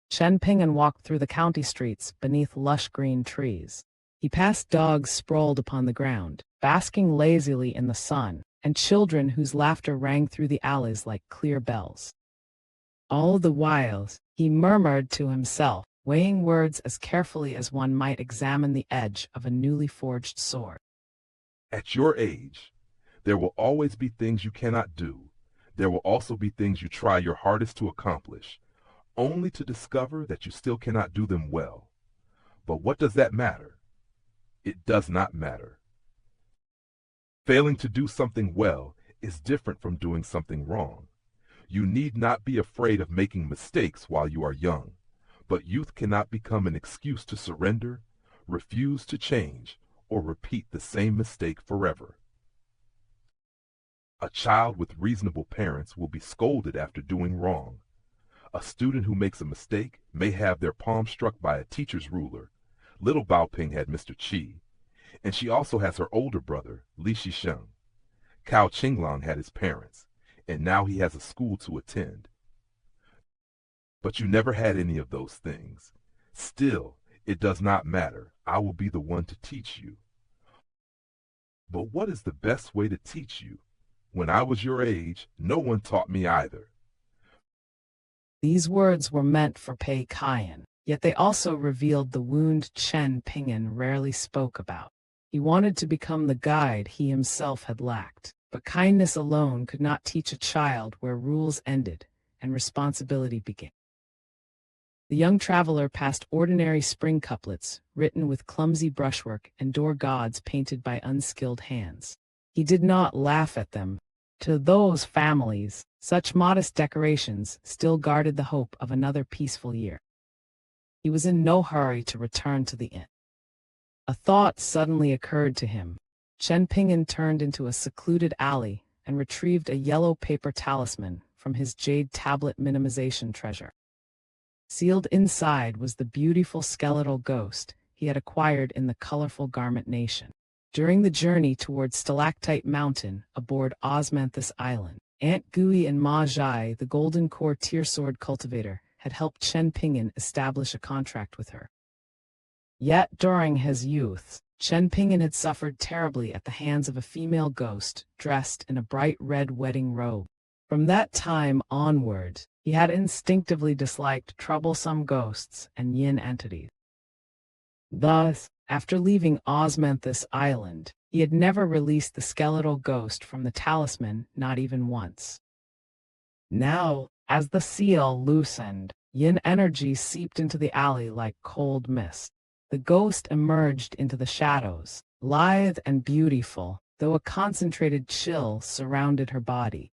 A: Chen Ping'an walked through the county streets beneath lush green trees. He passed dogs sprawled upon the ground, basking lazily in the sun, and children whose laughter rang through the alleys like clear bells. All the while, he murmured to himself, weighing words as carefully as one might examine the edge of a newly forged sword.
B: At your age, there will always be things you cannot do. There will also be things you try your hardest to accomplish, only to discover that you still cannot do them well. But what does that matter? It does not matter. Failing to do something well is different from doing something wrong. You need not be afraid of making mistakes while you are young, but youth cannot become an excuse to surrender, refuse to change, or repeat the same mistake forever. A child with reasonable parents will be scolded after doing wrong. A student who makes a mistake may have their palm struck by a teacher's ruler. Little Baoping had Mr. Qi, and she also has her older brother, Li Shisheng. Cao Qinglang had his parents, and now he has a school to attend. But you never had any of those things. Still, it does not matter. I will be the one to teach you. But what is the best way to teach you? When I was your age, no one taught me either.
A: These words were meant for Pei Qian, yet they also revealed the wound Chen Ping'an rarely spoke about. He wanted to become the guide he himself had lacked, but kindness alone could not teach a child where rules ended and responsibility began. The young traveler passed ordinary spring couplets, written with clumsy brushwork and door gods painted by unskilled hands. He did not laugh at them. To those families, such modest decorations still guarded the hope of another peaceful year. He was in no hurry to return to the inn. A thought suddenly occurred to him. Chen Ping'an turned into a secluded alley and retrieved a yellow paper talisman from his jade tablet minimization treasure. Sealed inside was the beautiful skeletal ghost he had acquired in the colorful Garment Nation. During the journey towards Stalactite Mountain aboard Osmanthus Island, Aunt Gui and Ma Zhai, the Golden Core Tearsword cultivator, had helped Chen Ping'an establish a contract with her. Yet during his youth, Chen Ping'an had suffered terribly at the hands of a female ghost dressed in a bright red wedding robe. From that time onward, he had instinctively disliked troublesome ghosts and yin entities. Thus, after leaving Osmanthus Island, he had never released the skeletal ghost from the talisman, not even once. Now, as the seal loosened, yin energy seeped into the alley like cold mist. The ghost emerged into the shadows, lithe and beautiful, though a concentrated chill surrounded her body.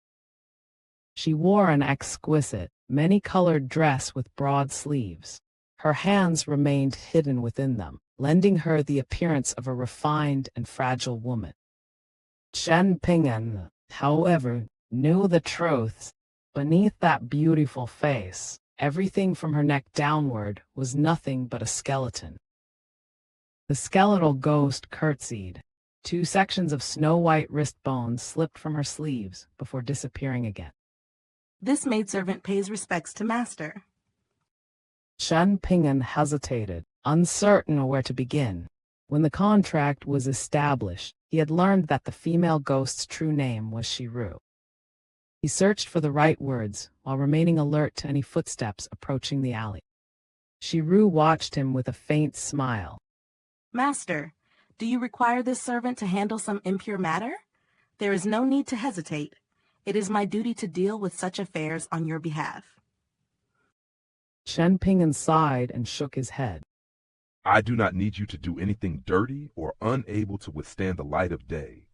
A: She wore an exquisite, many-colored dress with broad sleeves. Her hands remained hidden within them, lending her the appearance of a refined and fragile woman. Chen Ping'an, however, knew the truth. Beneath that beautiful face, everything from her neck downward was nothing but a skeleton. The skeletal ghost curtsied. 2 sections of snow-white wrist bones slipped from her sleeves before disappearing again.
E: This maidservant pays respects to master.
A: Chen Ping'an hesitated, uncertain where to begin. When the contract was established, he had learned that the female ghost's true name was Shi Rou. He searched for the right words while remaining alert to any footsteps approaching the alley. Shi Rou watched him with a faint smile.
E: Master, do you require this servant to handle some impure matter? There is no need to hesitate. It is my duty to deal with such affairs on your behalf.
A: Chen Ping'an sighed and shook his head.
B: I do not need you to do anything dirty or unable to withstand the light of day.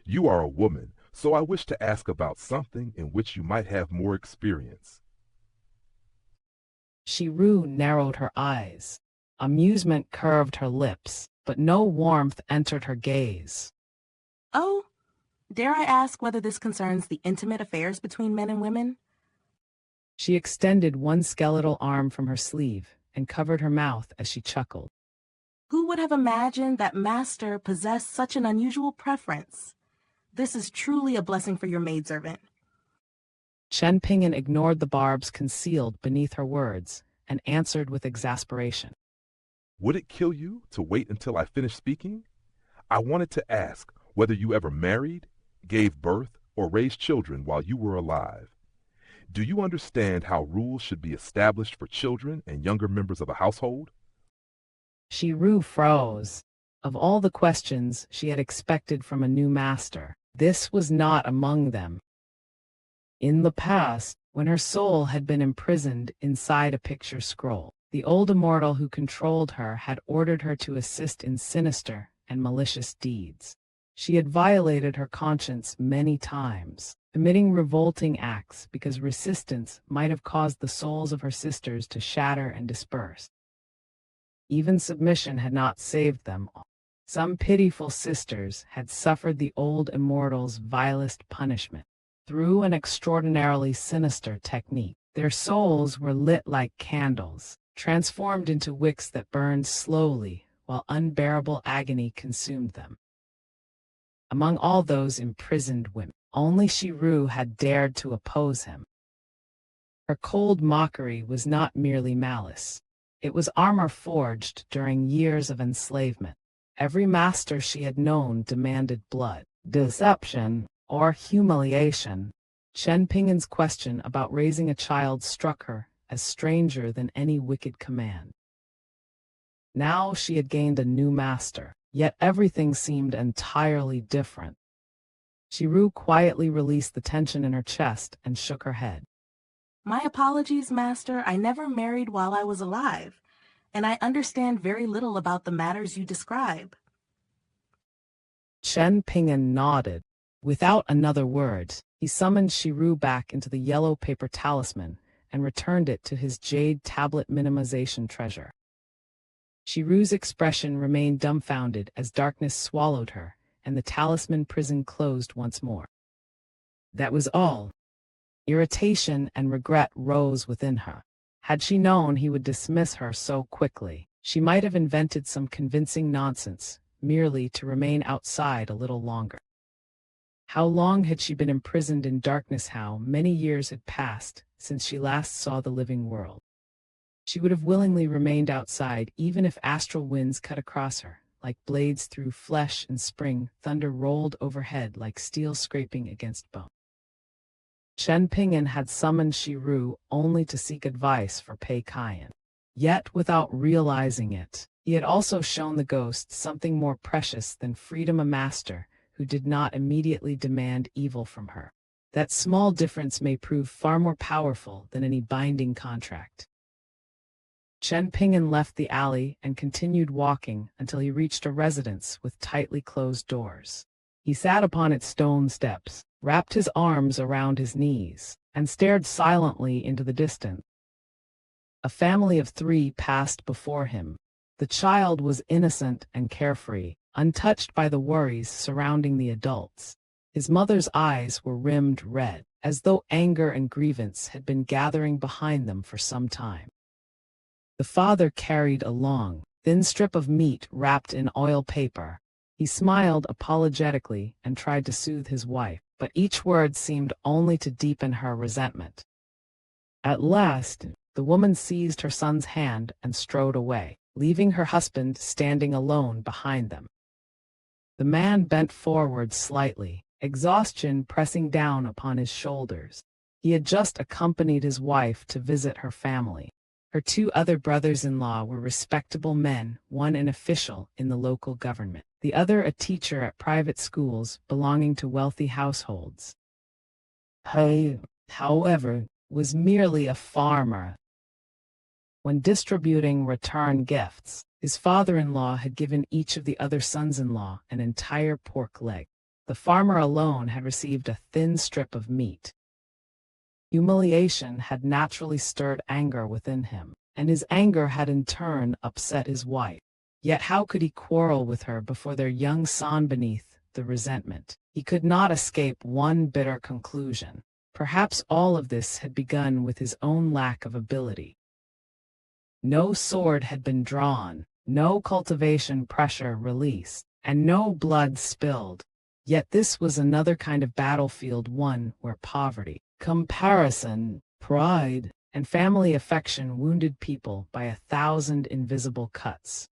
B: You are a woman, so I wish to ask about something in which you might have more experience.
A: Shi Rou narrowed her eyes. Amusement curved her lips, but no warmth entered her gaze.
E: Oh, dare I ask whether this concerns the intimate affairs between men and women?
A: She extended one skeletal arm from her sleeve and covered her mouth as she chuckled.
E: Who would have imagined that Master possessed such an unusual preference? This is truly a blessing for your maidservant.
A: Chen Ping'an ignored the barbs concealed beneath her words and answered with exasperation.
B: Would it kill you to wait until I finish speaking? I wanted to ask whether you ever married, gave birth, or raised children while you were alive. Do you understand how rules should be established for children and younger members of a household?
A: Shi Rou froze. Of all the questions she had expected from a new master, this was not among them. In the past, when her soul had been imprisoned inside a picture scroll, the old immortal who controlled her had ordered her to assist in sinister and malicious deeds. She had violated her conscience many times, committing revolting acts because resistance might have caused the souls of her sisters to shatter and disperse. Even submission had not saved them all. Some pitiful sisters had suffered the old immortal's vilest punishment. Through an extraordinarily sinister technique, their souls were lit like candles, transformed into wicks that burned slowly while unbearable agony consumed them. Among all those imprisoned women, only Shi Rou had dared to oppose him. Her cold mockery was not merely malice. It was armor forged during years of enslavement. Every master she had known demanded blood, deception, or humiliation. Chen Ping'an's question about raising a child struck her as stranger than any wicked command. Now she had gained a new master, yet everything seemed entirely different. Shi Rou quietly released the tension in her chest and shook her head.
E: My apologies, Master. I never married while I was alive, and I understand very little about the matters you describe.
A: Chen Ping'an nodded. Without another word, he summoned Shi Rou back into the yellow paper talisman and returned it to his jade tablet minimization treasure. Shi Rou's expression remained dumbfounded as darkness swallowed her, and the talisman prison closed once more. That was all. Irritation and regret rose within her. Had she known he would dismiss her so quickly, she might have invented some convincing nonsense, merely to remain outside a little longer. How long had she been imprisoned in darkness? How many years had passed since she last saw the living world? She would have willingly remained outside even if astral winds cut across her, like blades through flesh, and spring thunder rolled overhead like steel scraping against bone. Chen Ping'an had summoned Shi Rou only to seek advice for Pei Qian. Yet, without realizing it, he had also shown the ghost something more precious than freedom, a master who did not immediately demand evil from her. That small difference may prove far more powerful than any binding contract. Chen Ping'an left the alley and continued walking until he reached a residence with tightly closed doors. He sat upon its stone steps, wrapped his arms around his knees, and stared silently into the distance. A family of 3 passed before him. The child was innocent and carefree, untouched by the worries surrounding the adults. His mother's eyes were rimmed red, as though anger and grievance had been gathering behind them for some time. The father carried a long, thin strip of meat wrapped in oil paper. He smiled apologetically and tried to soothe his wife, but each word seemed only to deepen her resentment. At last, the woman seized her son's hand and strode away, leaving her husband standing alone behind them. The man bent forward slightly, exhaustion pressing down upon his shoulders. He had just accompanied his wife to visit her family. Her 2 other brothers-in-law were respectable men, one an official in the local government, the other a teacher at private schools belonging to wealthy households. Pei, however, was merely a farmer. When distributing return gifts, his father-in-law had given each of the other sons-in-law an entire pork leg. The farmer alone had received a thin strip of meat. Humiliation had naturally stirred anger within him, and his anger had in turn upset his wife. Yet how could he quarrel with her before their young son? Beneath the resentment, he could not escape one bitter conclusion. Perhaps all of this had begun with his own lack of ability. No sword had been drawn, no cultivation pressure released, and no blood spilled. Yet this was another kind of battlefield, one where poverty, comparison, pride, and family affection wounded people by 1,000 invisible cuts.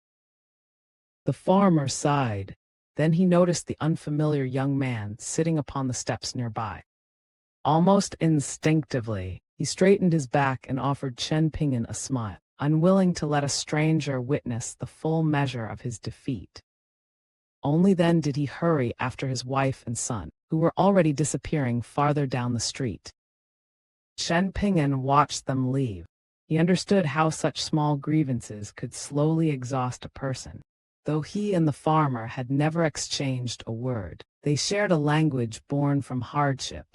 A: The farmer sighed. Then he noticed the unfamiliar young man sitting upon the steps nearby. Almost instinctively, he straightened his back and offered Chen Ping'an a smile, unwilling to let a stranger witness the full measure of his defeat. Only then did he hurry after his wife and son, who were already disappearing farther down the street. Chen Ping'an watched them leave. He understood how such small grievances could slowly exhaust a person. Though he and the farmer had never exchanged a word, they shared a language born from hardship.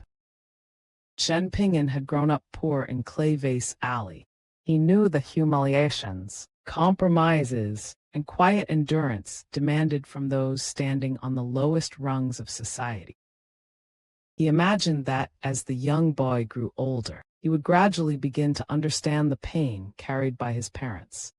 A: Chen Ping'an had grown up poor in Clay Vase Alley. He knew the humiliations, compromises, and quiet endurance demanded from those standing on the lowest rungs of society. He imagined that, as the young boy grew older, he would gradually begin to understand the pain carried by his parents.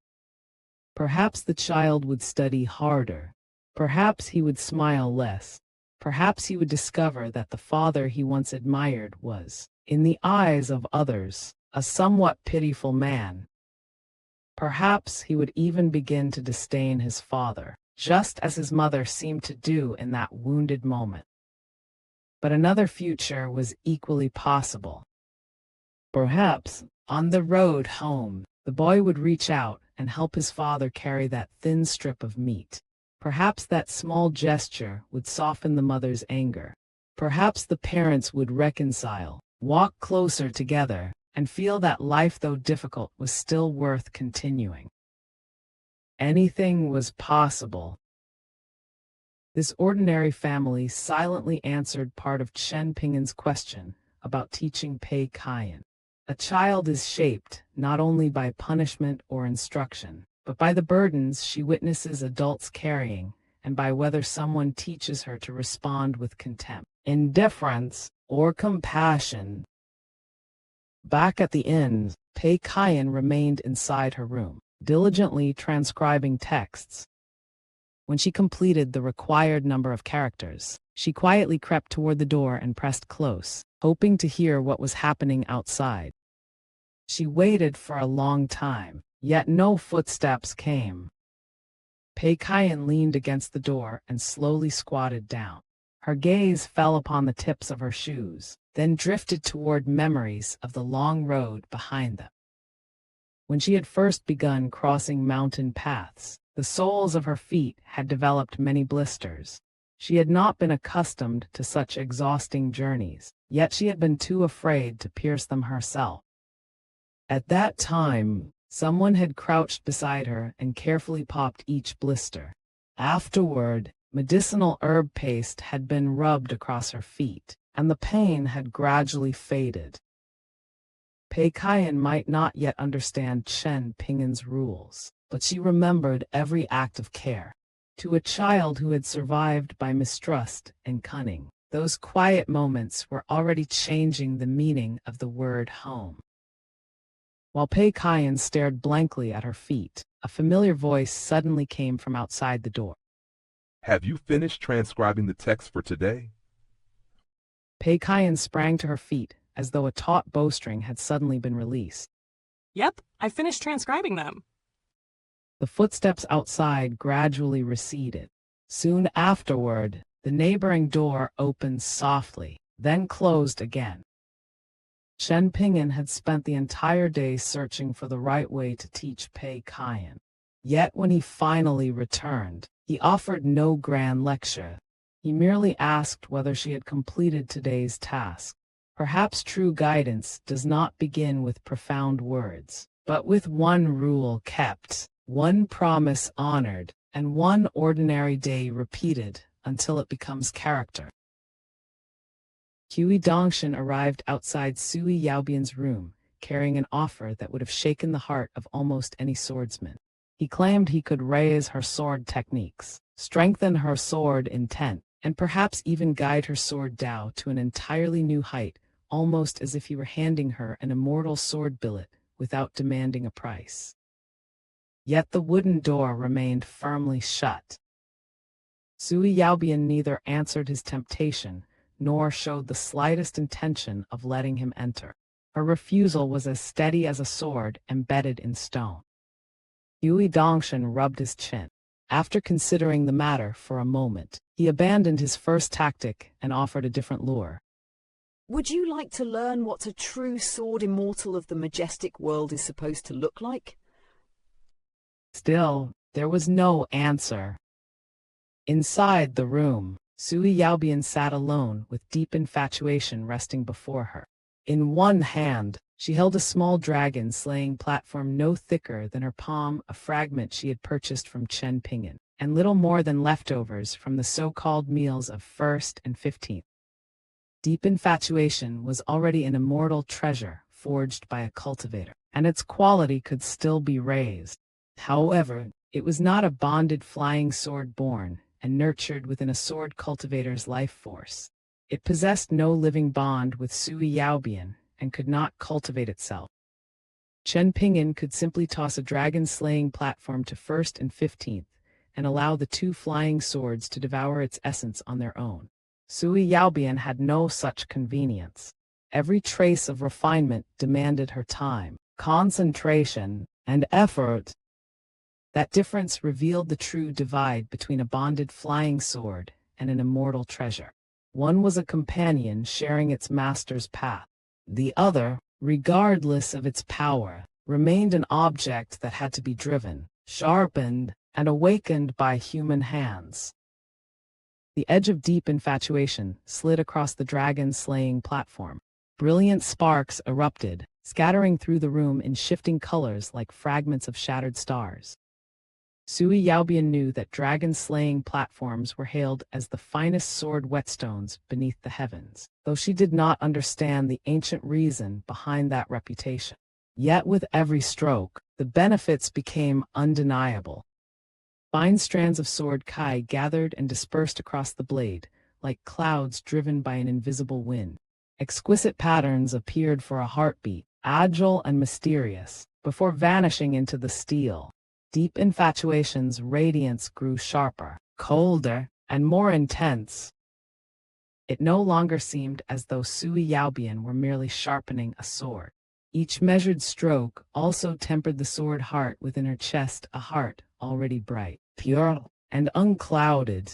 A: Perhaps the child would study harder. Perhaps he would smile less. Perhaps he would discover that the father he once admired was, in the eyes of others, a somewhat pitiful man. Perhaps he would even begin to disdain his father, just as his mother seemed to do in that wounded moment. But another future was equally possible. Perhaps, on the road home, the boy would reach out and help his father carry that thin strip of meat. Perhaps that small gesture would soften the mother's anger. Perhaps the parents would reconcile, walk closer together, and feel that life, though difficult, was still worth continuing. Anything was possible. This ordinary family silently answered part of Chen Ping'an's question about teaching Pei Qian. A child is shaped not only by punishment or instruction, but by the burdens she witnesses adults carrying, and by whether someone teaches her to respond with contempt, indifference, or compassion. Back at the inn, Pei Qian remained inside her room, diligently transcribing texts. When she completed the required number of characters, she quietly crept toward the door and pressed close, hoping to hear what was happening outside. She waited for a long time, yet no footsteps came. Pei Qian leaned against the door and slowly squatted down. Her gaze fell upon the tips of her shoes, then drifted toward memories of the long road behind them. When she had first begun crossing mountain paths, the soles of her feet had developed many blisters. She had not been accustomed to such exhausting journeys, yet she had been too afraid to pierce them herself. At that time, someone had crouched beside her and carefully popped each blister. Afterward, medicinal herb paste had been rubbed across her feet, and the pain had gradually faded. Pei Qian might not yet understand Chen Ping'an's rules, but she remembered every act of care. To a child who had survived by mistrust and cunning, those quiet moments were already changing the meaning of the word home. While Pei Qian stared blankly at her feet, a familiar voice suddenly came from outside the door.
B: Have you finished transcribing the text for today?
A: Pei Qian sprang to her feet, as though a taut bowstring had suddenly been released.
D: Yep, I finished transcribing them.
A: The footsteps outside gradually receded. Soon afterward, the neighboring door opened softly, then closed again. Chen Ping'an had spent the entire day searching for the right way to teach Pei Qian. Yet when he finally returned, he offered no grand lecture. He merely asked whether she had completed today's task. Perhaps true guidance does not begin with profound words, but with one rule kept, one promise honored, and one ordinary day repeated until it becomes character. Cui Dongshan arrived outside Sui Yaobian's room, carrying an offer that would have shaken the heart of almost any swordsman. He claimed he could raise her sword techniques, strengthen her sword intent, and perhaps even guide her sword Dao to an entirely new height, almost as if he were handing her an immortal sword billet without demanding a price. Yet the wooden door remained firmly shut. Cui Yaobian neither answered his temptation, nor showed the slightest intention of letting him enter. Her refusal was as steady as a sword embedded in stone. Cui Dongshan rubbed his chin. After considering the matter for a moment, he abandoned his first tactic and offered a different lure.
C: Would you like to learn what a true sword immortal of the majestic world is supposed to look like?
A: Still, there was no answer. Inside the room, Cui Yaobian sat alone with deep infatuation resting before her. In one hand, she held a small dragon-slaying platform no thicker than her palm, a fragment she had purchased from Chen Ping'an, and little more than leftovers from the so-called meals of 1st and 15th. Deep infatuation was already an immortal treasure forged by a cultivator, and its quality could still be raised. However, it was not a bonded flying sword born and nurtured within a sword cultivator's life force. It possessed no living bond with Cui Yaobian and could not cultivate itself. Chen Ping'an could simply toss a dragon-slaying platform to 1st and 15th and allow the two flying swords to devour its essence on their own. Cui Yaobian had no such convenience. Every trace of refinement demanded her time, concentration, and effort. That difference revealed the true divide between a bonded flying sword and an immortal treasure. One was a companion sharing its master's path. The other, regardless of its power, remained an object that had to be driven, sharpened, and awakened by human hands. The edge of deep infatuation slid across the dragon-slaying platform. Brilliant sparks erupted, scattering through the room in shifting colors like fragments of shattered stars. Cui Yaobian knew that dragon-slaying platforms were hailed as the finest sword whetstones beneath the heavens, though she did not understand the ancient reason behind that reputation. Yet with every stroke, the benefits became undeniable. Fine strands of sword kai gathered and dispersed across the blade, like clouds driven by an invisible wind. Exquisite patterns appeared for a heartbeat, agile and mysterious, before vanishing into the steel. Deep infatuation's radiance grew sharper, colder, and more intense. It no longer seemed as though Cui Yaobian were merely sharpening a sword. Each measured stroke also tempered the sword heart within her chest, a heart already bright, pure, and unclouded.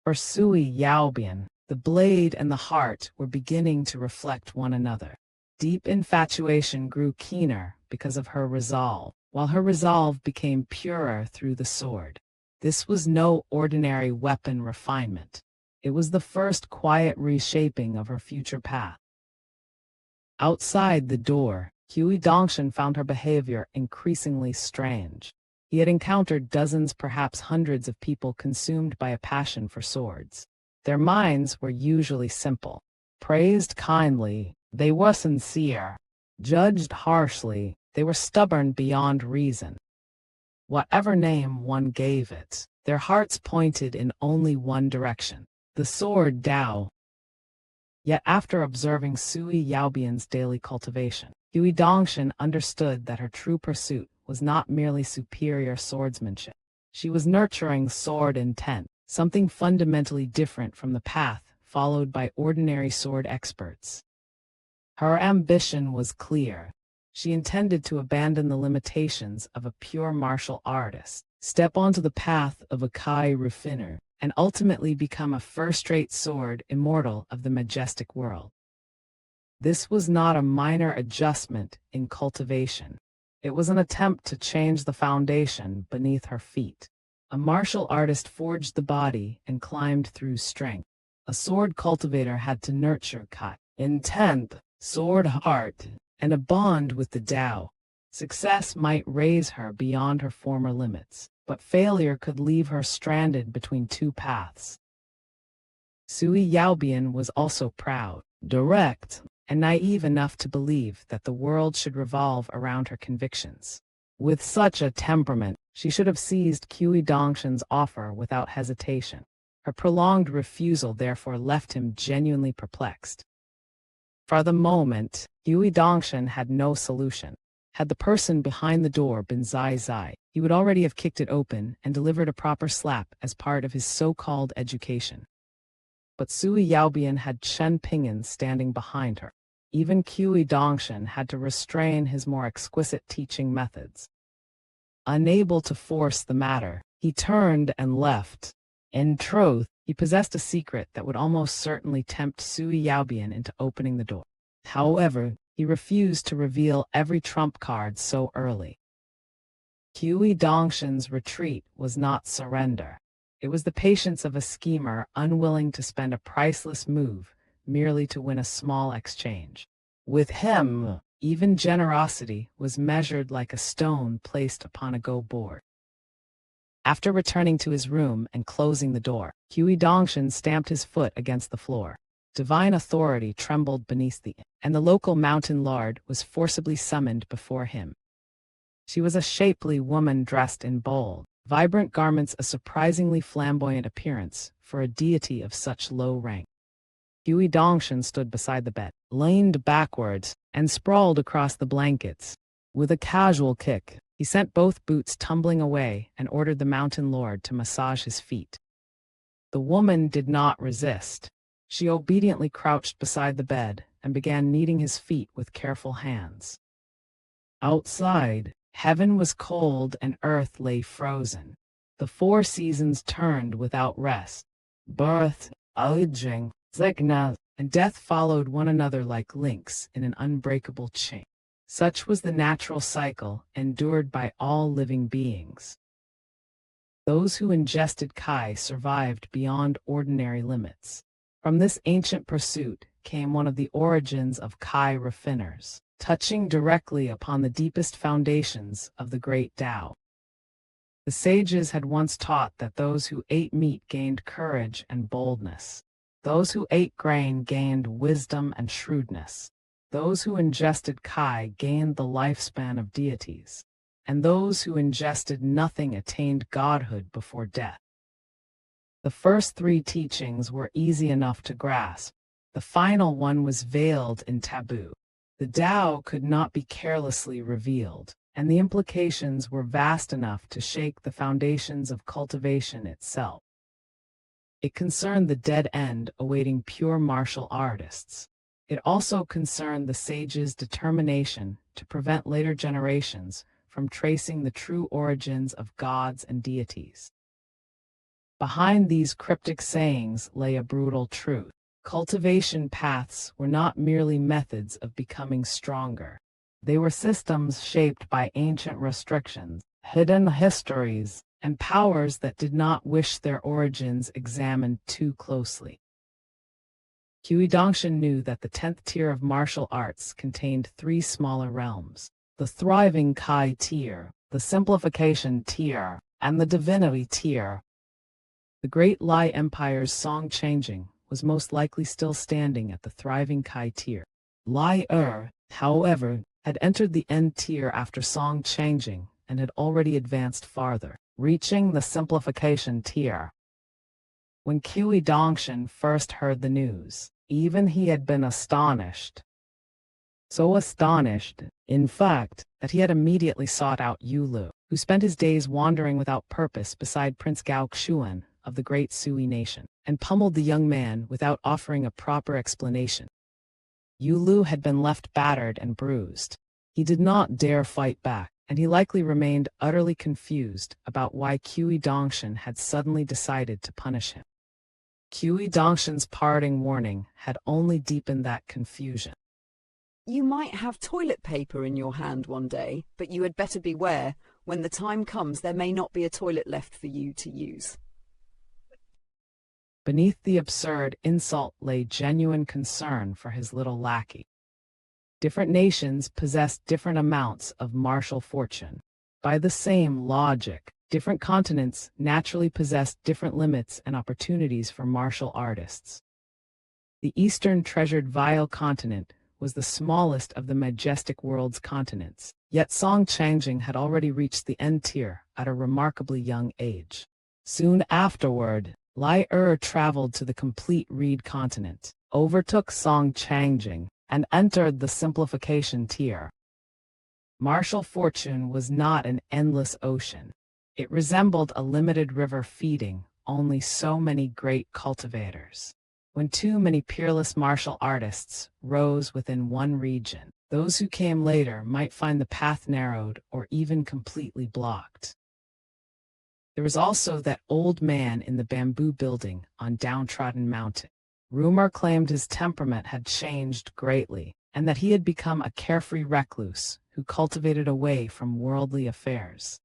A: For Cui Yaobian, the blade and the heart were beginning to reflect one another. Deep infatuation grew keener because of her resolve, while her resolve became purer through the sword. This was no ordinary weapon refinement. It was the first quiet reshaping of her future path. Outside the door, Cui Dongshan found her behavior increasingly strange. He had encountered dozens, perhaps hundreds of people consumed by a passion for swords. Their minds were usually simple. Praised kindly, they were sincere. Judged harshly, they were stubborn beyond reason. Whatever name one gave it, their hearts pointed in only one direction, the sword Dao. Yet after observing Cui Yaobian's daily cultivation, Cui Dongshan understood that her true pursuit was not merely superior swordsmanship. She was nurturing sword intent, something fundamentally different from the path followed by ordinary sword experts. Her ambition was clear. She intended to abandon the limitations of a pure martial artist, step onto the path of a Kai refiner, and ultimately become a first-rate sword immortal of the majestic world. This was not a minor adjustment in cultivation. It was an attempt to change the foundation beneath her feet. A martial artist forged the body and climbed through strength. A sword cultivator had to nurture Kai, intent, sword heart, and a bond with the Tao. Success might raise her beyond her former limits, but failure could leave her stranded between two paths. Cui Yaobian was also proud, direct, and naive enough to believe that the world should revolve around her convictions. With such a temperament, she should have seized Cui Dongshan's offer without hesitation. Her prolonged refusal therefore left him genuinely perplexed. For the moment, Cui Dongshan had no solution. Had the person behind the door been Zai Zai, he would already have kicked it open and delivered a proper slap as part of his so-called education. But Cui Yaobian had Chen Ping'an standing behind her. Even Cui Dongshan had to restrain his more exquisite teaching methods. Unable to force the matter, he turned and left. In truth, he possessed a secret that would almost certainly tempt Cui Yaobian into opening the door. However, he refused to reveal every trump card so early. Cui Dongshan's retreat was not surrender. It was the patience of a schemer unwilling to spend a priceless move merely to win a small exchange. With him, even generosity was measured like a stone placed upon a go board. After returning to his room and closing the door, Cui Dongshan stamped his foot against the floor. Divine authority trembled beneath and the local mountain lord was forcibly summoned before him. She was a shapely woman dressed in bold, vibrant garments, a surprisingly flamboyant appearance for a deity of such low rank. Cui Dongshan stood beside the bed, leaned backwards, and sprawled across the blankets. With a casual kick, he sent both boots tumbling away and ordered the mountain lord to massage his feet. The woman did not resist. She obediently crouched beside the bed and began kneading his feet with careful hands. Outside, heaven was cold and earth lay frozen. The 4 seasons turned without rest. Birth, aging, sickness, and death followed one another like links in an unbreakable chain. Such was the natural cycle endured by all living beings. Those who ingested Kai survived beyond ordinary limits. From this ancient pursuit came one of the origins of Kai raffiners, touching directly upon the deepest foundations of the great Tao. The sages had once taught that those who ate meat gained courage and boldness. Those who ate grain gained wisdom and shrewdness. Those who ingested Kai gained the lifespan of deities, and those who ingested nothing attained godhood before death. The first 3 teachings were easy enough to grasp. The final one was veiled in taboo. The Tao could not be carelessly revealed, and the implications were vast enough to shake the foundations of cultivation itself. It concerned the dead end awaiting pure martial artists. It also concerned the sages' determination to prevent later generations from tracing the true origins of gods and deities. Behind these cryptic sayings lay a brutal truth. Cultivation paths were not merely methods of becoming stronger. They were systems shaped by ancient restrictions, hidden histories, and powers that did not wish their origins examined too closely. Cui Dongshan knew that the 10th tier of martial arts contained 3 smaller realms: the thriving Kai tier, the simplification tier, and the divinity tier. The great Lai Empire's song changing was most likely still standing at the thriving Kai tier. Lai however, had entered the end tier after song changing and had already advanced farther, reaching the simplification tier. When Cui Dongshan first heard the news, even he had been astonished. So astonished, in fact, that he had immediately sought out Yulu, who spent his days wandering without purpose beside Prince Gao Xuan of the great Sui nation, and pummeled the young man without offering a proper explanation. Yulu had been left battered and bruised. He did not dare fight back, and he likely remained utterly confused about why Cui Dongshan had suddenly decided to punish him. Cui Dongshan's parting warning had only deepened that confusion.
C: You might have toilet paper in your hand one day, but you had better beware. When the time comes, there may not be a toilet left for you to use.
A: Beneath the absurd insult lay genuine concern for his little lackey. Different nations possessed different amounts of martial fortune. By the same logic, different continents naturally possessed different limits and opportunities for martial artists. The Eastern treasured Vile continent was the smallest of the majestic world's continents, yet Song Changjing had already reached the end tier at a remarkably young age. Soon afterward, Lai traveled to the complete Reed continent, overtook Song Changjing, and entered the simplification tier. Martial fortune was not an endless ocean. It resembled a limited river feeding only so many great cultivators. When too many peerless martial artists rose within one region, those who came later might find the path narrowed or even completely blocked. There was also that old man in the bamboo building on Downtrodden Mountain. Rumor claimed his temperament had changed greatly, and that he had become a carefree recluse who cultivated away from worldly affairs.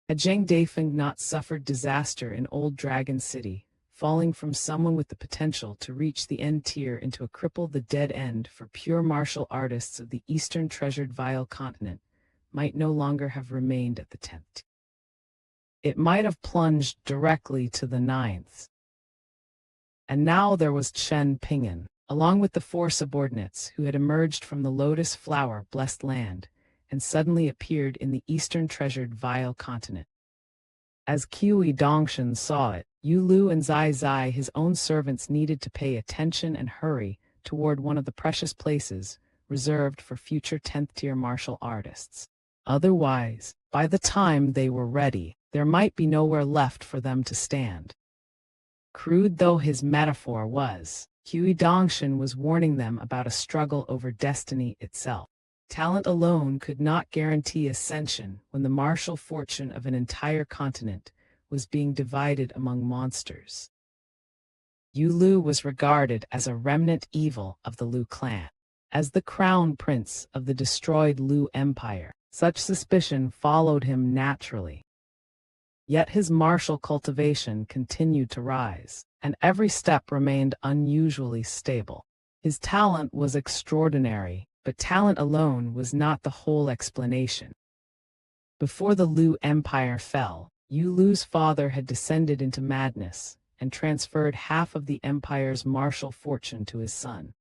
A: Had Zhang Daifeng not suffered disaster in Old Dragon City, falling from someone with the potential to reach the end tier into a cripple, the dead end for pure martial artists of the Eastern Treasured Vile Continent might no longer have remained at the 10th. It might have plunged directly to the 9th. And now there was Chen Ping'an, along with the 4 subordinates who had emerged from the lotus flower-blessed land and suddenly appeared in the Eastern Treasured Vile Continent. As Cui Dongshan saw it, Yu Lu and Zai Zai, his own servants, needed to pay attention and hurry toward one of the precious places reserved for future 10th-tier martial artists. Otherwise, by the time they were ready, there might be nowhere left for them to stand. Crude though his metaphor was, Cui Dongshan was warning them about a struggle over destiny itself. Talent alone could not guarantee ascension when the martial fortune of an entire continent was being divided among monsters. Yu Lu was regarded as a remnant evil of the Lu clan. As the crown prince of the destroyed Lu Empire, such suspicion followed him naturally. Yet his martial cultivation continued to rise, and every step remained unusually stable. His talent was extraordinary, but talent alone was not the whole explanation. Before the Lu Empire fell, Yu Lu's father had descended into madness and transferred half of the empire's martial fortune to his son.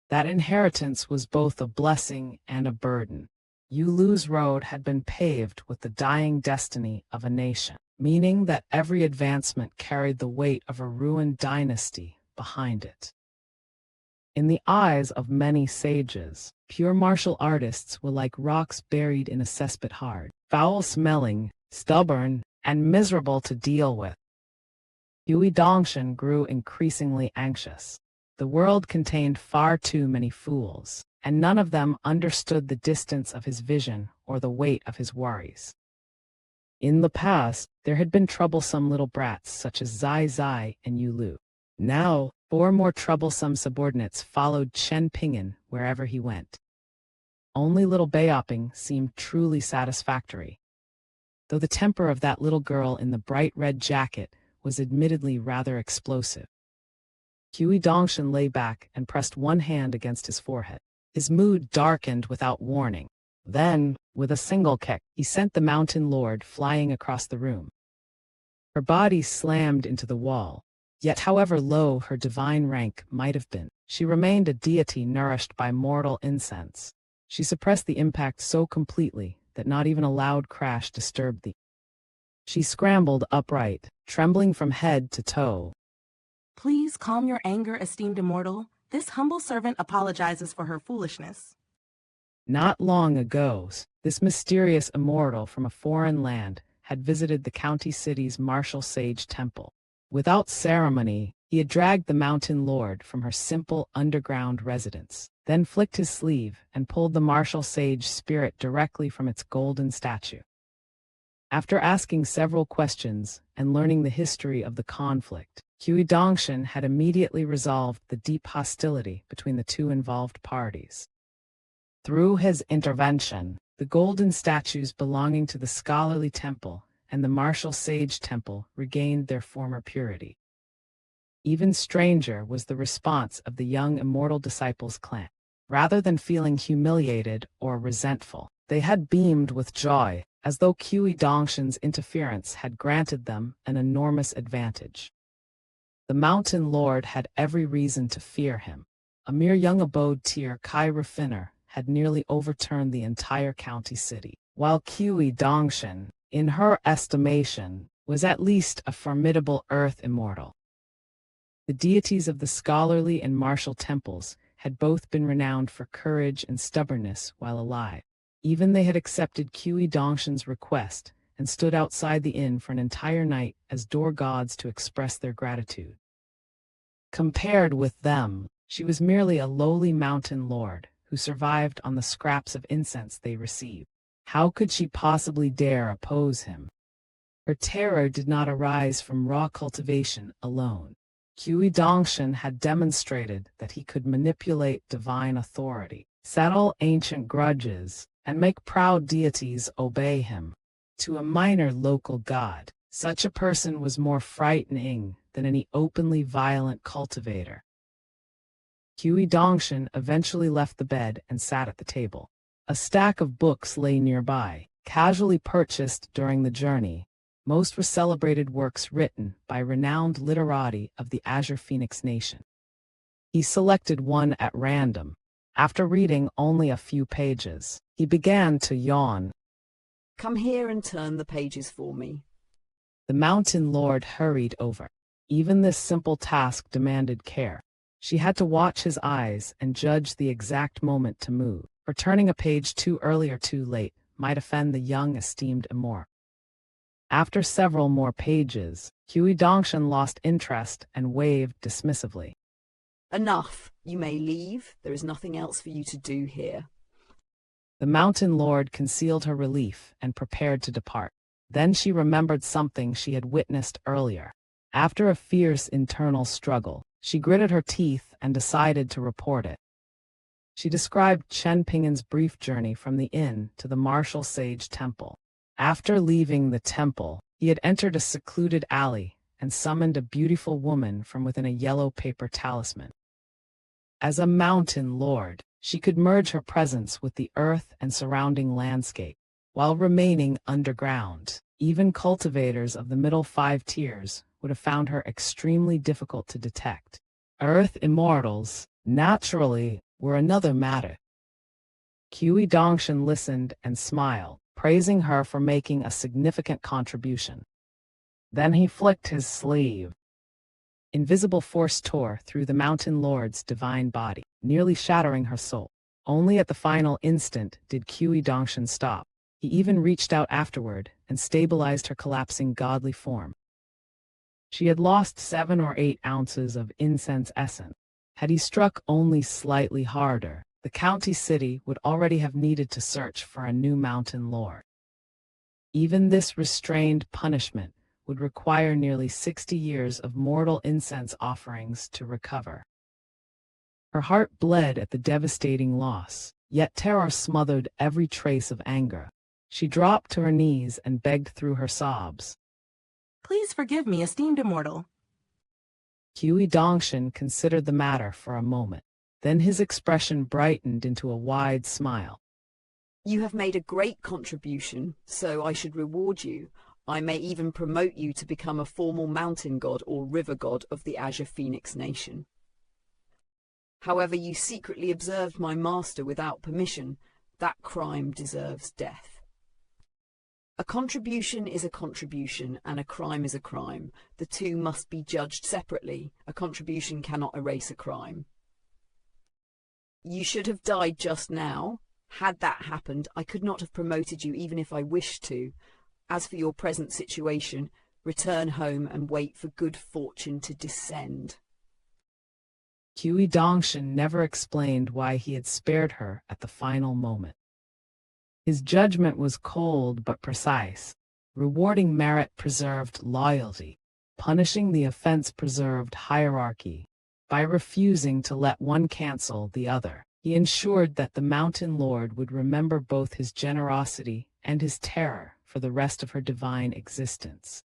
A: That inheritance was both a blessing and a burden. Yu Lu's road had been paved with the dying destiny of a nation, meaning that every advancement carried the weight of a ruined dynasty behind it. In the eyes of many sages, pure martial artists were like rocks buried in a cesspit, hard, foul-smelling, stubborn, and miserable to deal with. Cui Dongshan grew increasingly anxious. The world contained far too many fools, and none of them understood the distance of his vision or the weight of his worries. In the past, there had been troublesome little brats such as Zai Zai and Yu Lu. Now, 4 more troublesome subordinates followed Chen Ping'an wherever he went. Only little Beoping seemed truly satisfactory, though the temper of that little girl in the bright red jacket was admittedly rather explosive. Cui Dongshan lay back and pressed one hand against his forehead. His mood darkened without warning. Then, with a single kick, he sent the mountain lord flying across the room. Her body slammed into the wall. Yet however low her divine rank might have been, she remained a deity nourished by mortal incense. She suppressed the impact so completely that not even a loud crash disturbed the. She scrambled upright, trembling from head to toe.
E: Please calm your anger, esteemed immortal. This humble servant apologizes for her foolishness.
A: Not long ago, this mysterious immortal from a foreign land had visited the county city's martial sage temple. Without ceremony, he had dragged the mountain lord from her simple underground residence, then flicked his sleeve and pulled the martial sage spirit directly from its golden statue. After asking several questions and learning the history of the conflict, Cui Dongshan had immediately resolved the deep hostility between the 2 involved parties. Through his intervention, the golden statues belonging to the scholarly temple and the martial sage temple regained their former purity. Even stranger was the response of the young immortal disciples' clan. Rather than feeling humiliated or resentful, they had beamed with joy, as though Cui Dongshan's interference had granted them an enormous advantage. The mountain lord had every reason to fear him. A mere young abode tier Kai Raffiner had nearly overturned the entire county city, while Cui Dongshan, in her estimation, was at least a formidable earth immortal. The deities of the scholarly and martial temples had both been renowned for courage and stubbornness while alive. Even they had accepted Cui Dongshan's request and stood outside the inn for an entire night as door gods to express their gratitude. Compared with them, she was merely a lowly mountain lord who survived on the scraps of incense they received. How could she possibly dare oppose him? Her terror did not arise from raw cultivation alone. Cui Dongshan had demonstrated that he could manipulate divine authority, settle ancient grudges, and make proud deities obey him. To a minor local god, such a person was more frightening than any openly violent cultivator. Cui Dongshan eventually left the bed and sat at the table. A stack of books lay nearby, casually purchased during the journey. Most were celebrated works written by renowned literati of the Azure Phoenix Nation. He selected one at random. After reading only a few pages, he began to yawn.
C: Come here and turn the pages for me.
A: The mountain lord hurried over. Even this simple task demanded care. She had to watch his eyes and judge the exact moment to move, for turning a page too early or too late might offend the young esteemed Amor. After several more pages, Cui Dongshan lost interest and waved dismissively.
C: Enough. You may leave. There is nothing else for you to do here.
A: The mountain lord concealed her relief and prepared to depart. Then she remembered something she had witnessed earlier. After a fierce internal struggle, she gritted her teeth and decided to report it. She described Chen Ping'an's brief journey from the inn to the martial sage temple. After leaving the temple, he had entered a secluded alley and summoned a beautiful woman from within a yellow paper talisman. As a mountain lord, she could merge her presence with the earth and surrounding landscape, while remaining underground. Even cultivators of the middle 5 tiers would have found her extremely difficult to detect. Earth immortals, naturally, were another matter. Cui Dongshan listened and smiled, praising her for making a significant contribution. Then he flicked his sleeve. Invisible force tore through the mountain lord's divine body, nearly shattering her soul. Only at the final instant did Cui Dongshan stop. He even reached out afterward and stabilized her collapsing godly form. She had lost 7 or 8 ounces of incense essence. Had he struck only slightly harder, the county city would already have needed to search for a new mountain lord. Even this restrained punishment would require nearly 60 years of mortal incense offerings to recover. Her heart bled at the devastating loss, yet terror smothered every trace of anger. She dropped to her knees and begged through her sobs.
E: Please forgive me, esteemed immortal.
A: Cui Dongshan considered the matter for a moment. Then his expression brightened into a wide smile.
C: You have made a great contribution, so I should reward you. I may even promote you to become a formal mountain god or river god of the Azure Phoenix Nation. However, you secretly observed my master without permission. That crime deserves death. A contribution is a contribution, and a crime is a crime. The two must be judged separately. A contribution cannot erase a crime. You should have died just now. Had that happened, I could not have promoted you even if I wished to. As for your present situation, return home and wait for good fortune to descend.
A: Cui Dongshan never explained why he had spared her at the final moment. His judgment was cold but precise. Rewarding merit preserved loyalty. Punishing the offense preserved hierarchy. By refusing to let one cancel the other, he ensured that the mountain lord would remember both his generosity and his terror for the rest of her divine existence.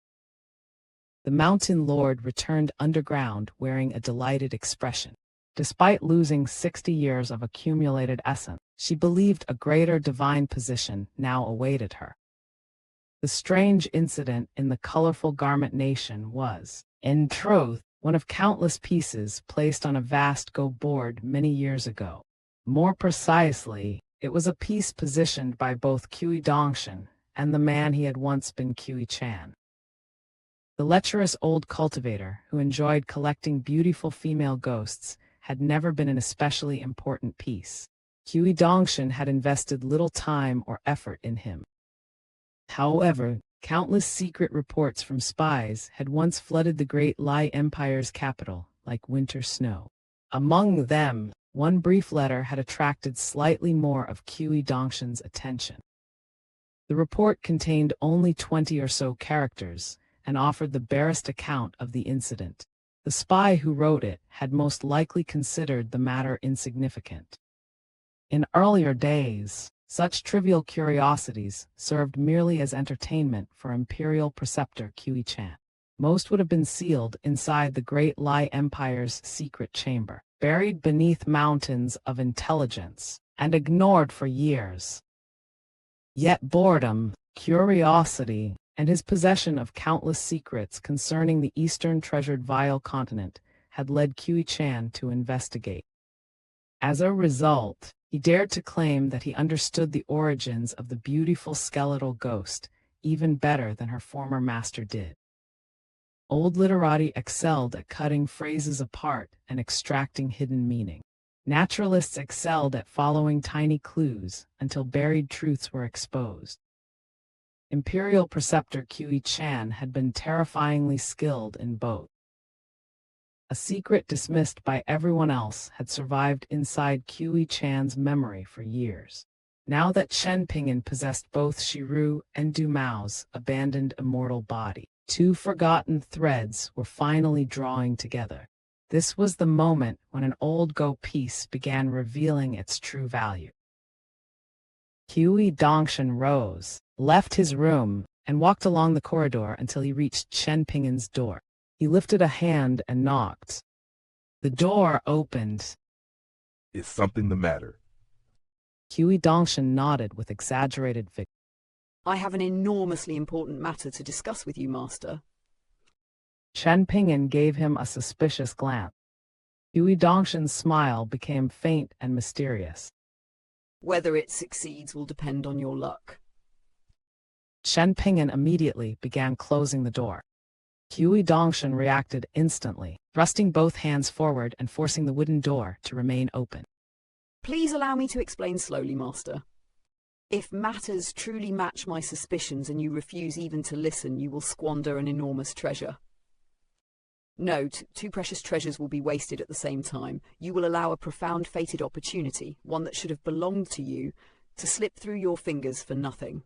A: The mountain lord returned underground wearing a delighted expression. Despite losing 60 years of accumulated essence, she believed a greater divine position now awaited her. The strange incident in the colorful garment nation was, in truth, one of countless pieces placed on a vast go board many years ago. More precisely, it was a piece positioned by both Cui Dongshan and the man he had once been Pei Qian. The lecherous old cultivator, who enjoyed collecting beautiful female ghosts, had never been an especially important piece. Cui Dongshan had invested little time or effort in him. However, countless secret reports from spies had once flooded the great Lai Empire's capital like winter snow. Among them, one brief letter had attracted slightly more of Cui Dongshan's attention. The report contained only 20 or so characters and offered the barest account of the incident. The spy who wrote it had most likely considered the matter insignificant. In earlier days, such trivial curiosities served merely as entertainment for Imperial Preceptor Cui Qian. Most would have been sealed inside the great Lai Empire's secret chamber, buried beneath mountains of intelligence, and ignored for years. Yet boredom, curiosity, and his possession of countless secrets concerning the eastern treasured Vile continent had led Cui Qian to investigate. As a result, he dared to claim that he understood the origins of the beautiful skeletal ghost even better than her former master did. Old literati excelled at cutting phrases apart and extracting hidden meaning. Naturalists excelled at following tiny clues until buried truths were exposed. Imperial Preceptor Cui Qian had been terrifyingly skilled in both. A secret dismissed by everyone else had survived inside Cui Qian's memory for years. Now that Chen Ping'an possessed both Shi Rou and Du Mao's abandoned immortal body, two forgotten threads were finally drawing together. This was the moment when an old Go piece began revealing its true value. Cui Dongshan rose, left his room, and walked along the corridor until he reached Chen Ping'an's door. He lifted a hand and knocked. The door opened.
B: Is something the matter?
A: Cui Dongshan nodded with exaggerated vigor.
C: I have an enormously important matter to discuss with you, Master.
A: Chen Ping'an gave him a suspicious glance. Cui Dongshan's smile became faint and mysterious.
C: Whether it succeeds will depend on your luck.
A: Chen Ping'an immediately began closing the door. Cui Dongshan reacted instantly, thrusting both hands forward and forcing the wooden door to remain open.
C: Please allow me to explain slowly, Master. If matters truly match my suspicions and you refuse even to listen, you will squander an enormous treasure. No, two precious treasures will be wasted at the same time. You will allow a profound fated opportunity, one that should have belonged to you, to slip through your fingers for nothing.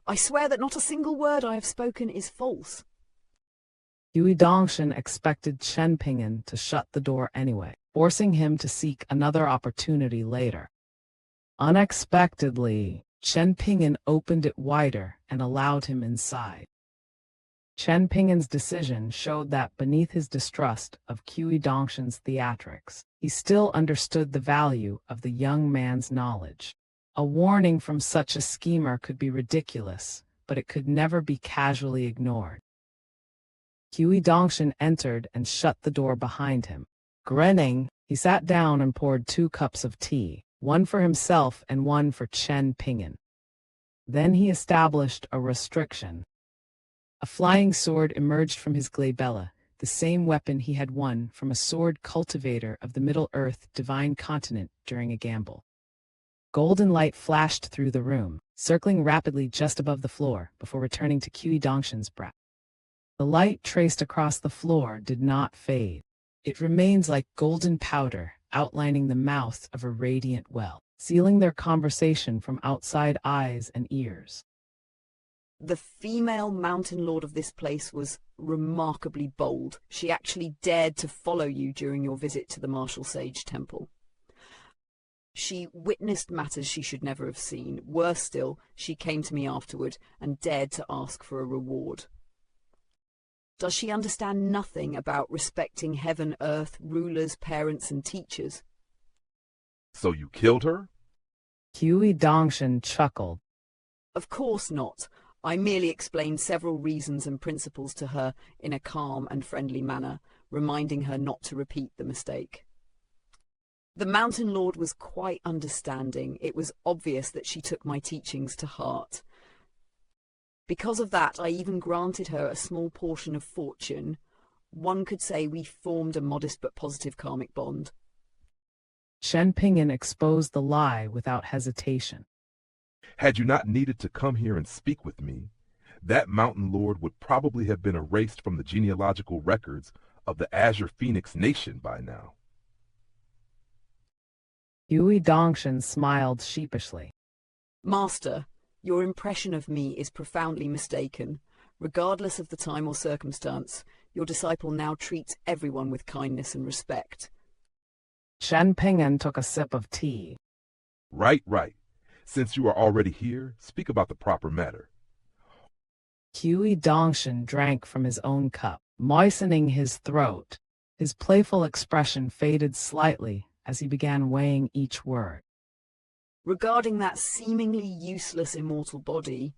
C: I swear that not a single word I have spoken is false.
A: Cui Dongshan expected Chen Ping'an to shut the door anyway, forcing him to seek another opportunity later. Unexpectedly, Chen Ping'an opened it wider and allowed him inside. Chen Ping'an's decision showed that beneath his distrust of Cui Dongshan's theatrics, he still understood the value of the young man's knowledge. A warning from such a schemer could be ridiculous, but it could never be casually ignored. Cui Dongshan entered and shut the door behind him. Grinning, he sat down and poured 2 cups of tea, one for himself and one for Chen Ping'an. Then he established a restriction. A flying sword emerged from his glabella, the same weapon he had won from a sword cultivator of the Middle-earth divine continent during a gamble. Golden light flashed through the room, circling rapidly just above the floor before returning to Cui Dongshan's brow. The light traced across the floor did not fade. It remains like golden powder, outlining the mouth of a radiant well, sealing their conversation from outside eyes and ears.
C: The female mountain lord of this place was remarkably bold. She actually dared to follow you during your visit to the martial sage temple. She witnessed matters she should never have seen. Worse still, she came to me afterward and dared to ask for a reward. Does she understand nothing about respecting heaven, earth, rulers, parents, and teachers?
B: So you killed her?
A: Cui Dongshan chuckled.
C: Of course not. I merely explained several reasons and principles to her in a calm and friendly manner, reminding her not to repeat the mistake. The Mountain Lord was quite understanding. It was obvious that she took my teachings to heart. Because of that, I even granted her a small portion of fortune. One could say we formed a modest but positive karmic bond.
A: Chen Ping'an exposed the lie without hesitation.
B: Had you not needed to come here and speak with me, that mountain lord would probably have been erased from the genealogical records of the Azure Phoenix Nation by now.
A: Cui Dongshan smiled sheepishly.
C: Master, your impression of me is profoundly mistaken. Regardless of the time or circumstance, your disciple now treats everyone with kindness and respect.
A: Chen Ping'an took a sip of tea.
B: Right. Since you are already here, speak about the proper matter.
A: Cui Dongshan drank from his own cup, moistening his throat. His playful expression faded slightly as he began weighing each word.
C: Regarding that seemingly useless immortal body,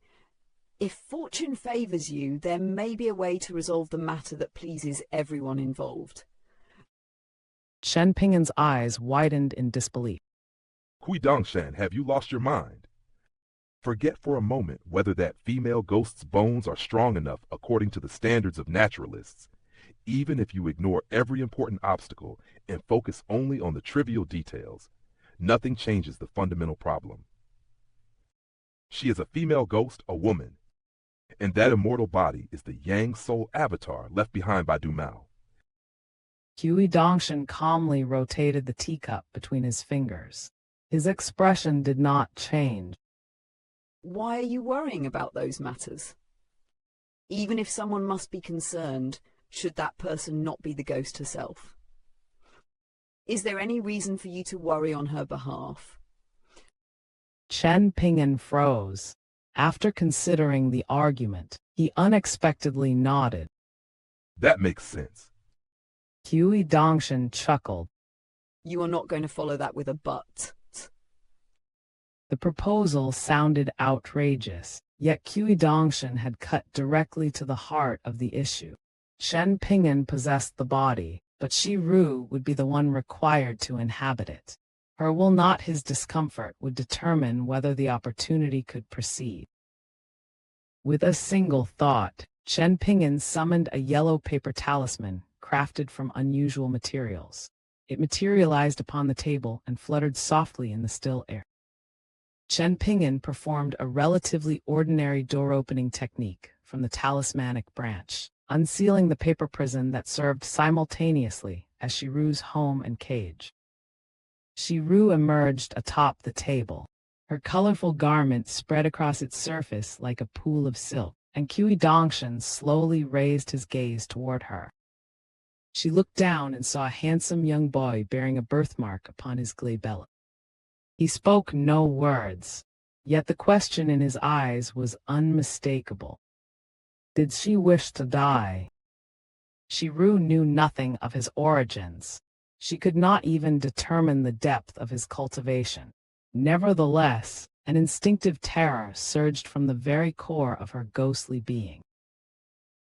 C: if fortune favors you, there may be a way to resolve the matter that pleases everyone involved.
A: Chen Ping'an's eyes widened in disbelief.
B: Cui Dongshan, have you lost your mind? Forget for a moment whether that female ghost's bones are strong enough according to the standards of naturalists. Even if you ignore every important obstacle and focus only on the trivial details, nothing changes the fundamental problem. She is a female ghost, a woman, and that immortal body is the Yang Soul avatar left behind by Dumao.
A: Cui Dongshan calmly rotated the teacup between his fingers. His expression did not change.
C: Why are you worrying about those matters? Even if someone must be concerned, should that person not be the ghost herself? Is there any reason for you to worry on her behalf?
A: Chen Ping'an froze. After considering the argument, he unexpectedly nodded.
B: That makes sense.
A: Cui Dongshan chuckled.
C: You are not going to follow that with a but.
A: The proposal sounded outrageous, yet Cui Dongshan had cut directly to the heart of the issue. Chen Ping'an possessed the body, but Shi Rou would be the one required to inhabit it. Her will, not his discomfort, would determine whether the opportunity could proceed. With a single thought, Chen Ping'an summoned a yellow paper talisman crafted from unusual materials. It materialized upon the table and fluttered softly in the still air. Chen Ping'an performed a relatively ordinary door-opening technique from the talismanic branch, unsealing the paper prison that served simultaneously as Shi Rou's home and cage. Shi Rou emerged atop the table. Her colorful garment spread across its surface like a pool of silk, and Cui Dongshan slowly raised his gaze toward her. She looked down and saw a handsome young boy bearing a birthmark upon his glabella. He spoke no words, yet the question in his eyes was unmistakable. Did she wish to die? Shi Rou knew nothing of his origins. She could not even determine the depth of his cultivation. Nevertheless, an instinctive terror surged from the very core of her ghostly being.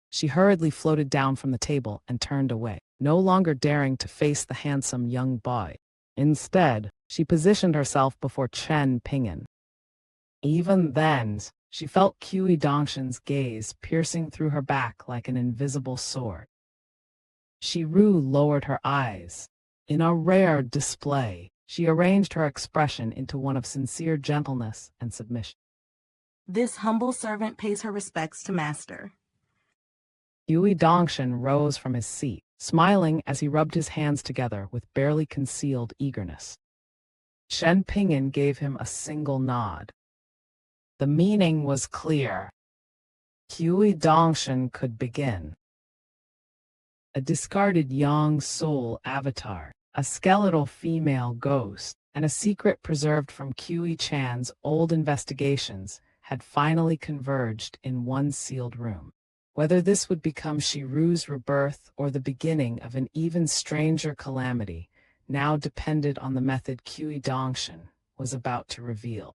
A: She hurriedly floated down from the table and turned away, no longer daring to face the handsome young boy. Instead, she positioned herself before Chen Ping'an. Even then, she felt Cui Dongshan's gaze piercing through her back like an invisible sword. Shi Rou lowered her eyes. In a rare display, she arranged her expression into one of sincere gentleness and submission.
E: This humble servant pays her respects to master.
A: Cui Dongshan rose from his seat, smiling as he rubbed his hands together with barely concealed eagerness. Chen Ping'an gave him a single nod. The meaning was clear. Cui Dongshan could begin. A discarded Yang Soul avatar, a skeletal female ghost, and a secret preserved from Cui Chan's old investigations had finally converged in one sealed room. Whether this would become Shi Rou's rebirth or the beginning of an even stranger calamity now depended on the method Cui Dongshan was about to reveal.